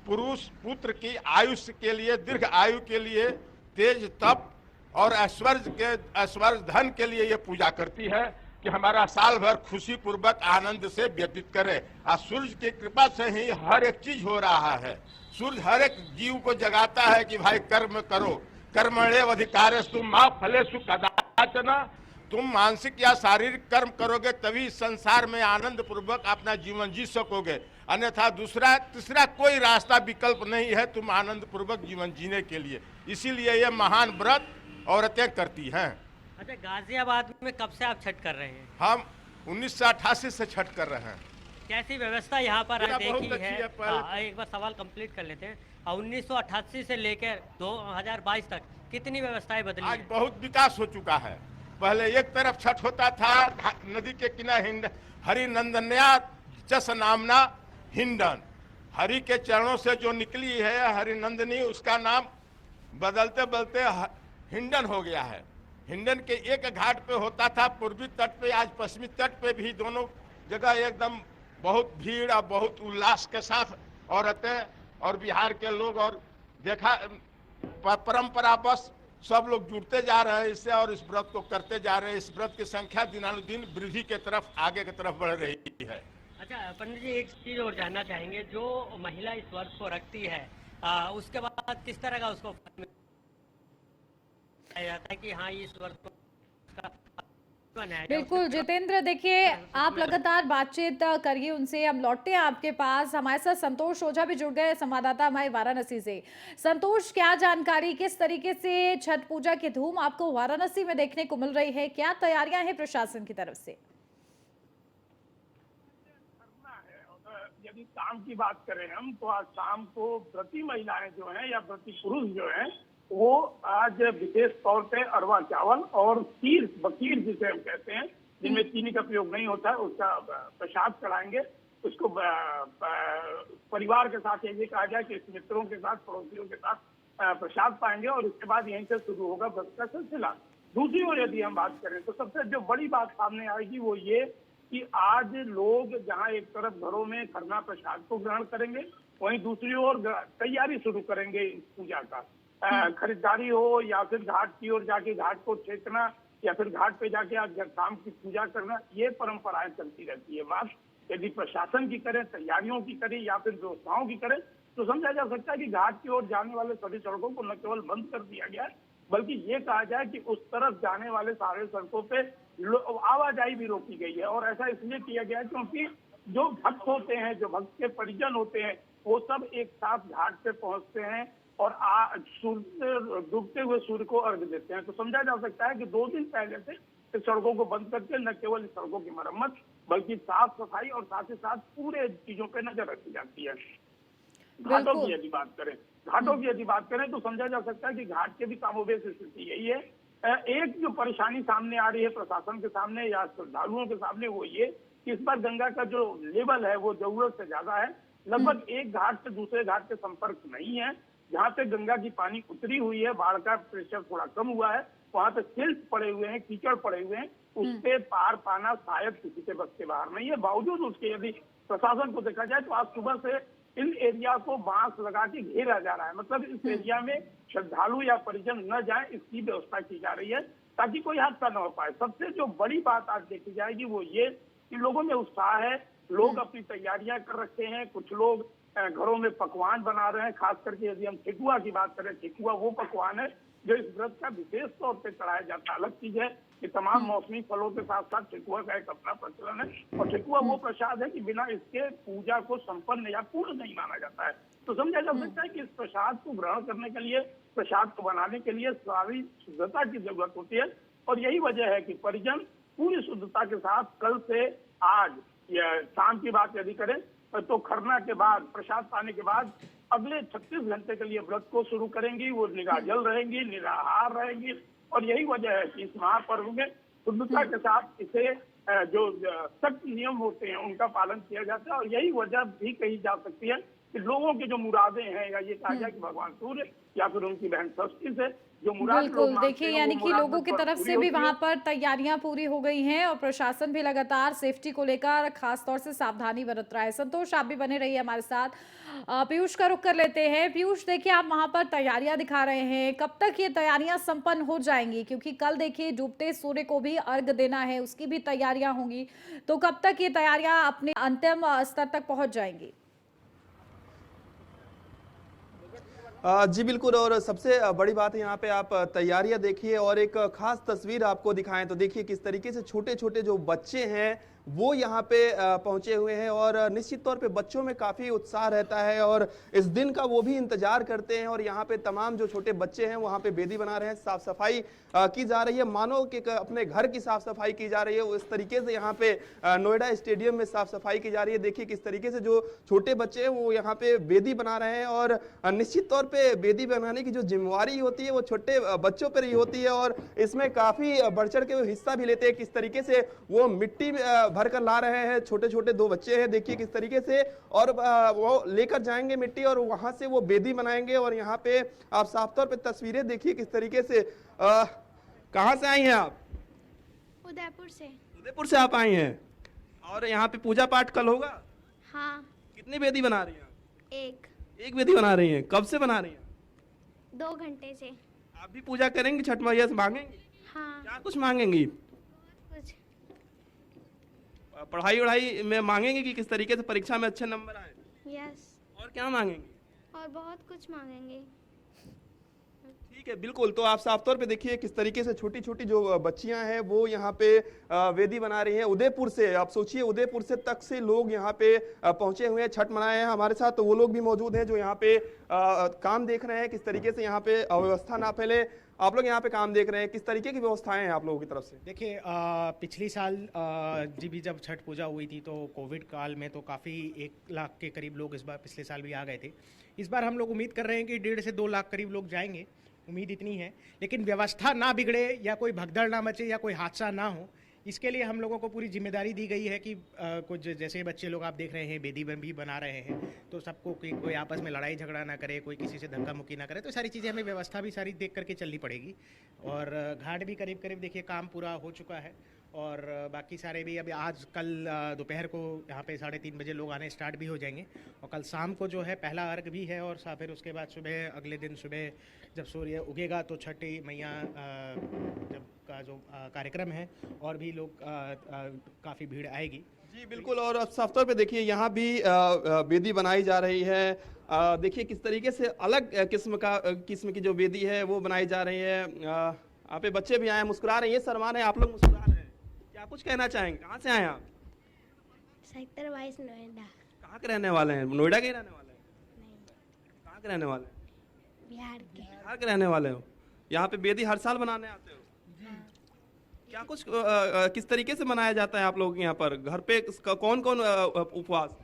पुरुष पुत्र की आयुष्य के लिए, दीर्घ आयु के लिए, तेज तप और ऐश्वर्य धन के लिए ये पूजा करती है कि हमारा साल भर खुशी पूर्वक आनंद से व्यतीत करे। और सूर्य की कृपा से ही हर एक चीज हो रहा है। सूर्य हर एक जीव को जगाता है कि भाई कर्म करो, कर्मण्येव अधिकारेषु मा फलेषु कदाचन। तुम मानसिक या शारीरिक कर्म करोगे तभी संसार में आनंद पूर्वक अपना जीवन जी सकोगे, अन्यथा दूसरा तीसरा कोई रास्ता विकल्प नहीं है तुम आनंद पूर्वक जीवन जीने के लिए। इसीलिए ये महान व्रत औरतें करती हैं। अच्छा, गाजियाबाद में कब से आप छठ कर रहे हैं? हम 1988 से छठ कर रहे हैं। कैसी व्यवस्था यहाँ पर देखी बहुत अच्छी है? है। एक बार सवाल कंप्लीट कर लेते हैं। 1988 से लेकर 2022 तक कितनी व्यवस्थाएं बदली आज हैं? बहुत विकास हो चुका है। पहले एक तरफ छठ होता था नदी के किनारे, हरिनंदन्या जस नामना हिंडन, हरि के चरणों से जो निकली है हरिनंदनी, उसका नाम बदलते बदलते हिंडन हो गया है। हिंडन के एक घाट पे होता था पूर्वी तट पे, आज पश्चिमी तट पे भी दोनों जगह एकदम बहुत भीड़ और बहुत उल्लास के साथ औरतें और बिहार के लोग और देखा परंपरा बस सब लोग जुड़ते जा रहे हैं इससे और इस व्रत को करते जा रहे हैं। इस व्रत की संख्या दिनानुदिन वृद्धि के तरफ आगे की तरफ बढ़ रही है। अच्छा पंडित जी, एक चीज और जानना चाहेंगे, जो महिला इस व्रत को रखती है उसके बाद किस तरह का उसको जाता है कि हाँ इस व्रत को बिल्कुल जितेंद्र, देखिए आप लगातार बातचीत करिए उनसे। हम लौटते हैं आपके पास। हमारे साथ संतोष ओझा भी जुड़ गए, संवाददाता हमारे वाराणसी से। संतोष, क्या जानकारी, किस तरीके से छठ पूजा की धूम आपको वाराणसी में देखने को मिल रही है? क्या तैयारियां हैं प्रशासन की तरफ से? यदि शाम की बात करें हम, तो आज शाम को व्रती महिलाएं जो हैं या व्रती पुरुष जो हैं, वो आज विशेष तौर पे अरवा चावल और खीर, बकीर जिसे हम कहते हैं, जिनमें चीनी का प्रयोग नहीं होता है, उसका प्रसाद चढ़ाएंगे। उसको परिवार के साथ ये कहा जाए कि मित्रों के साथ, पड़ोसियों के साथ प्रसाद पाएंगे और उसके बाद यहीं से शुरू होगा व्रत का सिलसिला। दूसरी ओर यदि हम बात करें तो सबसे जो बड़ी बात सामने आएगी वो ये कि आज लोग जहां एक तरफ घरों में खरना प्रसाद को ग्रहण करेंगे, वहीं दूसरी ओर तैयारी शुरू करेंगे इस पूजा का। खरीदारी हो या फिर घाट की ओर जाके घाट को छेकना या फिर घाट पे जाके आज शाम की पूजा करना, ये परंपराएं चलती रहती है। बात यदि प्रशासन की करें, तैयारियों की करें या फिर व्यवस्थाओं की करें, तो समझा जा सकता है कि घाट की ओर जाने वाले सभी सड़कों को न केवल बंद कर दिया गया है, बल्कि ये कहा जाए कि उस तरफ जाने वाले सारे सड़कों पे आवाजाही भी रोकी गई है। और ऐसा इसलिए किया गया है क्योंकि जो भक्त होते हैं, जो भक्त के परिजन होते हैं, वो सब एक साथ घाट पे पहुंचते हैं और डूबते हुए सूर्य को अर्घ्य देते हैं। तो समझा जा सकता है कि 2 दिन पहले से इस सड़कों को बंद करके न केवल इस सड़कों की मरम्मत बल्कि साफ सफाई और साथ ही साथ पूरे चीजों पे नजर रखी जाती है। घाटों की यदि बात करें तो समझा जा सकता है कि घाट के भी कामोबेश स्थिति यही है। एक जो परेशानी सामने आ रही है प्रशासन के सामने या श्रद्धालुओं के सामने, वो ये कि इस बार गंगा का जो लेवल है वो जरूरत से ज्यादा है। लगभग एक घाट से दूसरे घाट के संपर्क नहीं है। जहाँ पे गंगा की पानी उतरी हुई है, बाढ़ का प्रेशर थोड़ा कम हुआ है, वहाँ पे सिल्ट पड़े हुए हैं, कीचड़ पड़े हुए हैं, उस पे पार पाना शायद किसी के बस के बाहर नहीं है। बावजूद उसके यदि प्रशासन को देखा जाए तो आज सुबह से इन एरिया को बांस लगा के घेरा जा रहा है। मतलब इस एरिया में श्रद्धालु या परिजन न जाए, इसकी व्यवस्था की जा रही है ताकि कोई हादसा न हो पाए। सबसे जो बड़ी बात आज देखी जाएगी वो ये कि लोगों में उत्साह है, लोग अपनी तैयारियां कर रखे हैं। कुछ लोग घरों में पकवान बना रहे हैं, खास करके यदि हम ठेकुआ की बात करें, ठेकुआ वो पकवान है जो इस व्रत का विशेष तौर पे चढ़ाया जाता है। अलग चीज है कि तमाम मौसमी फलों के साथ साथ ठेकुआ का एक अपना प्रचलन है और ठेकुआ वो प्रसाद है कि बिना इसके पूजा को संपन्न या पूर्ण नहीं माना जाता है। तो समझा जा सकता है कि इस प्रसाद को ग्रहण करने के लिए, प्रसाद को बनाने के लिए सारी शुद्धता की जरूरत होती है और यही वजह है कि परिजन पूरी शुद्धता के साथ कल से आज या शाम की बात यदि करें तो खरना के बाद, प्रसाद पाने के बाद अगले 36 घंटे के लिए व्रत को शुरू करेंगी। वो निराजल रहेंगी, निराहार रहेंगी और यही वजह है कि इस महापर्व में शुद्धता के साथ इसे जो सख्त नियम होते हैं उनका पालन किया जाता है। और यही वजह भी कही जा सकती है कि लोगों की जो मुरादें हैं या ये कहा जाए कि भगवान सूर्य या फिर उनकी बहन षष्ठी से जो मुराद बिल्कुल, देखिए यानी कि लोगों की तरफ से भी वहां पर तैयारियां पूरी हो गई हैं और प्रशासन भी लगातार सेफ्टी को लेकर खास तौर से सावधानी बरत रहा है। संतोष, आप भी बने रहिए हमारे साथ। पीयूष का रुख कर लेते हैं। पीयूष, देखिए आप वहां पर तैयारियां दिखा रहे हैं, कब तक ये तैयारियां संपन्न हो जाएंगी? क्योंकि कल देखिए डूबते सूर्य को भी अर्घ देना है, उसकी भी तैयारियां होंगी, तो कब तक ये तैयारियां अपने अंतिम स्तर तक पहुंच जाएंगी? जी बिल्कुल, और सबसे बड़ी बात है यहाँ पे आप तैयारियां देखिए और एक खास तस्वीर आपको दिखाएं तो देखिए किस तरीके से छोटे छोटे जो बच्चे हैं वो यहाँ पे पहुंचे हुए हैं और निश्चित तौर पे बच्चों में काफ़ी उत्साह रहता है और इस दिन का वो भी इंतजार करते हैं। और यहाँ पे तमाम जो छोटे बच्चे हैं वहाँ पे बेदी बना रहे हैं, साफ सफाई की जा रही है, मानो कि अपने घर की साफ सफाई की जा रही है। उस तरीके से यहाँ पे नोएडा स्टेडियम में साफ सफाई की जा रही है। देखिए किस तरीके से जो छोटे बच्चे हैं वो यहाँ पे बेदी बना रहे हैं और निश्चित तौर पे बेदी बनाने की जो जिम्मेवारी होती है वो छोटे बच्चों पर ही होती है और इसमें काफ़ी बढ़ चढ़ के हिस्सा भी लेते हैं। किस तरीके से वो मिट्टी भर कर ला रहे हैं, छोटे छोटे 2 बच्चे हैं, देखिए किस तरीके से, और वो लेकर जाएंगे मिट्टी और वहां से वो बेदी बनाएंगे। और यहाँ पे आप साफ तौर पे तस्वीरें देखिए किस तरीके से। कहाँ से आई हैं आप? उदयपुर से। उदयपुर से आप आई हैं और यहाँ पे पूजा पाठ कल होगा? हाँ। कितनी बेदी बना रही हैं? एक बेदी बना रही हैं। कब से बना रही हैं? 2 घंटे से। आप भी पूजा करेंगी, छठ मैया से मांगेंगी? हाँ। क्या कुछ मांगेंगी? कुछ पढ़ाई वढ़ाई में मांगेंगे कि किस तरीके से परीक्षा में अच्छे नंबर आए? यस। और क्या मांगेंगे? और बहुत कुछ मांगेंगे। ठीक है, बिल्कुल। तो आप साफ तौर पे देखिए किस तरीके से छोटी छोटी जो बच्चियां हैं वो यहाँ पे वेदी बना रही हैं। उदयपुर से, आप सोचिए उदयपुर से तक से लोग यहाँ पे पहुंचे हुए हैं, छठ मनाए हैं हमारे साथ। तो वो लोग भी मौजूद हैं जो यहाँ पे काम देख रहे हैं, किस तरीके से यहाँ पे अव्यवस्था ना फैले। आप लोग यहाँ पे काम देख रहे हैं, किस तरीके की व्यवस्थाएं हैं आप लोगों की तरफ से? देखिए, पिछली साल जब छठ पूजा हुई थी तो कोविड काल में तो काफ़ी 1 लाख के करीब लोग इस बार पिछले साल भी आ गए थे। इस बार हम लोग उम्मीद कर रहे हैं कि 1.5 से 2 लाख करीब लोग जाएंगे, उम्मीद इतनी है। लेकिन व्यवस्था ना बिगड़े या कोई भगदड़ ना मचे या कोई हादसा ना हो, इसके लिए हम लोगों को पूरी जिम्मेदारी दी गई है कि कुछ जैसे बच्चे लोग आप देख रहे हैं बेदी भी बना रहे हैं, तो सबको कोई आपस में लड़ाई झगड़ा ना करे, कोई किसी से धक्का मुक्की ना करे। तो सारी चीज़ें हमें व्यवस्था भी सारी देख करके चलनी पड़ेगी। और घाट भी करीब करीब देखिए काम पूरा हो चुका है। और बाकी सारे भी अभी आज कल दोपहर को यहाँ पे 3:30 बजे लोग आने स्टार्ट भी हो जाएंगे। और कल शाम को जो है पहला अर्घ भी है। और फिर उसके बाद सुबह अगले दिन सुबह जब सूर्य उगेगा तो छठी मैया जब का जो कार्यक्रम है और भी लोग काफ़ी भीड़ आएगी। जी बिल्कुल। और अब साफ तौर पे देखिए यहाँ भी वेदी बनाई जा रही है। देखिए किस तरीके से अलग किस्म की जो वेदी है वो बनाई जा रही है। यहाँ पे बच्चे भी आए, मुस्कुरा रहे हैं, ये शर्मा रहे हैं, आप लोग मुस्कुरा रहे हैं, क्या कुछ कहना चाहेंगे? कहाँ से आए आप? सेक्टर 22 नोएडा। कहाँ के रहने वाले हैं? नोएडा के रहने वाले हैं? नहीं। कहाँ के रहने वाले हैं? बिहार के। बिहार के रहने वाले हो। यहाँ पे बेदी हर साल बनाने आते हो? क्या कुछ किस तरीके से मनाया जाता है आप लोग यहाँ पर? घर पे कौन कौन उपवास?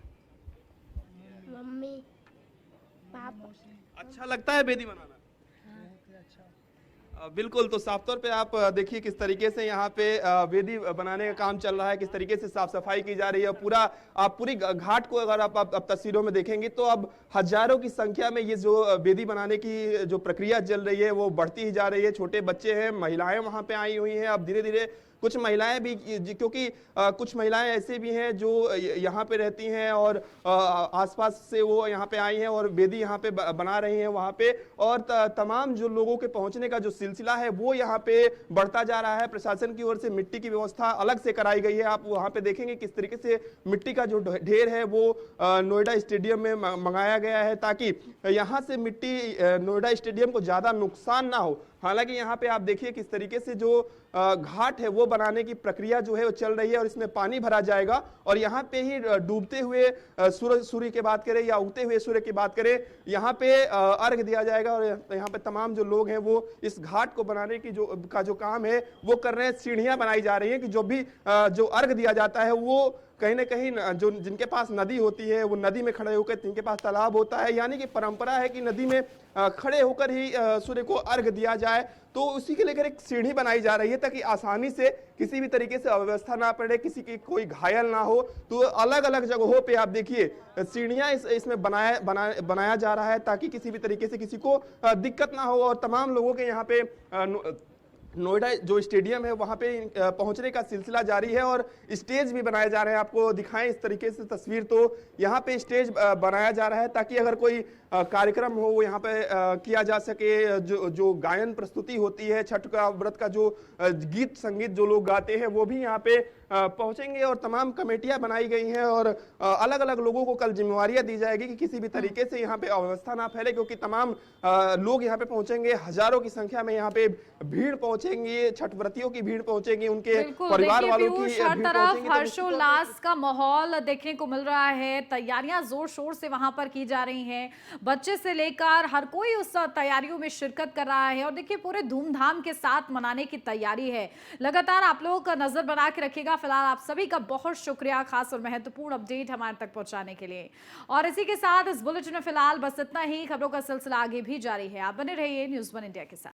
Mummy papa. अच्छा लगता है बेदी बनाना? बिल्कुल। तो साफ तौर पे आप देखिए किस तरीके से यहाँ पे वेदी बनाने का काम चल रहा है, किस तरीके से साफ सफाई की जा रही है। पूरी घाट को अगर आप तस्वीरों में देखेंगे तो अब हजारों की संख्या में ये जो वेदी बनाने की जो प्रक्रिया चल रही है वो बढ़ती ही जा रही है। छोटे बच्चे हैं, महिलाएं वहां पे आई हुई हैं। अब धीरे धीरे कुछ महिलाएं भी, क्योंकि कुछ महिलाएं ऐसे भी हैं जो यहाँ पे रहती हैं और आसपास से वो यहाँ पे आई हैं और वेदी यहाँ पे बना रही हैं वहाँ पे। और तमाम जो लोगों के पहुँचने का जो सिलसिला है वो यहाँ पे बढ़ता जा रहा है। प्रशासन की ओर से मिट्टी की व्यवस्था अलग से कराई गई है। आप वहाँ पे देखेंगे किस तरीके से मिट्टी का जो ढेर है वो नोएडा स्टेडियम में मंगाया गया है ताकि यहाँ से मिट्टी नोएडा स्टेडियम को ज्यादा नुकसान ना हो। हालांकि यहाँ पे आप देखिए किस तरीके से जो घाट है वो बनाने की प्रक्रिया जो है वो चल रही है और इसमें पानी भरा जाएगा। और यहाँ पे ही डूबते हुए सूर्य की बात करें या उगते हुए सूर्य की बात करें, यहाँ पे अर्घ दिया जाएगा। और यहाँ पे तमाम जो लोग हैं वो इस घाट को बनाने की जो काम है वो कर रहे हैं। सीढ़ियां बनाई जा रही हैं कि जो अर्घ दिया जाता है वो कहीं ना कहीं जो जिनके पास नदी होती है वो नदी में खड़े होकर, जिनके पास तालाब होता है, यानी कि परंपरा है कि नदी में खड़े होकर ही सूर्य को अर्घ दिया जाए। तो उसी के लेकर एक सीढ़ी बनाई जा रही है ताकि आसानी से किसी भी तरीके से अव्यवस्था ना पड़े, किसी की कोई घायल ना हो। तो अलग अलग जगहों पे आप देखिए सीढ़ियां इसमें बनाया जा रहा है ताकि किसी भी तरीके से किसी को दिक्कत ना हो। और तमाम लोगों के यहाँ पे नोएडा जो स्टेडियम है वहां पे पहुंचने का सिलसिला जारी है। और स्टेज भी बनाए जा रहे हैं। आपको दिखाएं इस तरीके से तस्वीर, तो यहाँ पे स्टेज बनाया जा रहा है ताकि अगर कोई कार्यक्रम हो वो यहाँ पे किया जा सके। जो गायन प्रस्तुति होती है, छठ का व्रत का जो गीत संगीत जो लोग गाते हैं वो भी यहाँ पे पहुंचेंगे। और तमाम कमेटियां बनाई गई हैं और अलग अलग लोगों को कल जिम्मेवारियां दी जाएगी कि किसी भी तरीके से यहाँ पे अव्यवस्था ना फैले, क्योंकि तमाम लोग यहाँ पे पहुंचेंगे। हजारों की संख्या में यहाँ पे भीड़ पहुंचेंगी, छठ व्रतियों की भीड़ पहुंचेंगी, उनके परिवार वालों की हर तरफ हर्षोल्लास का माहौल देखने को मिल रहा है। तैयारियां जोर शोर से वहां पर की जा रही हैं। बच्चे से लेकर हर कोई उस तैयारियों में शिरकत कर रहा है और देखिए पूरे धूमधाम के साथ मनाने की तैयारी है। लगातार आप लोगों का नजर बना के रखेगा। फिलहाल आप सभी का बहुत शुक्रिया खास और महत्वपूर्ण अपडेट हमारे तक पहुंचाने के लिए। और इसी के साथ इस बुलेटिन में फिलहाल बस इतना ही। खबरों का सिलसिला आगे भी जारी है। आप बने रहिए न्यूज़ 1 इंडिया के साथ।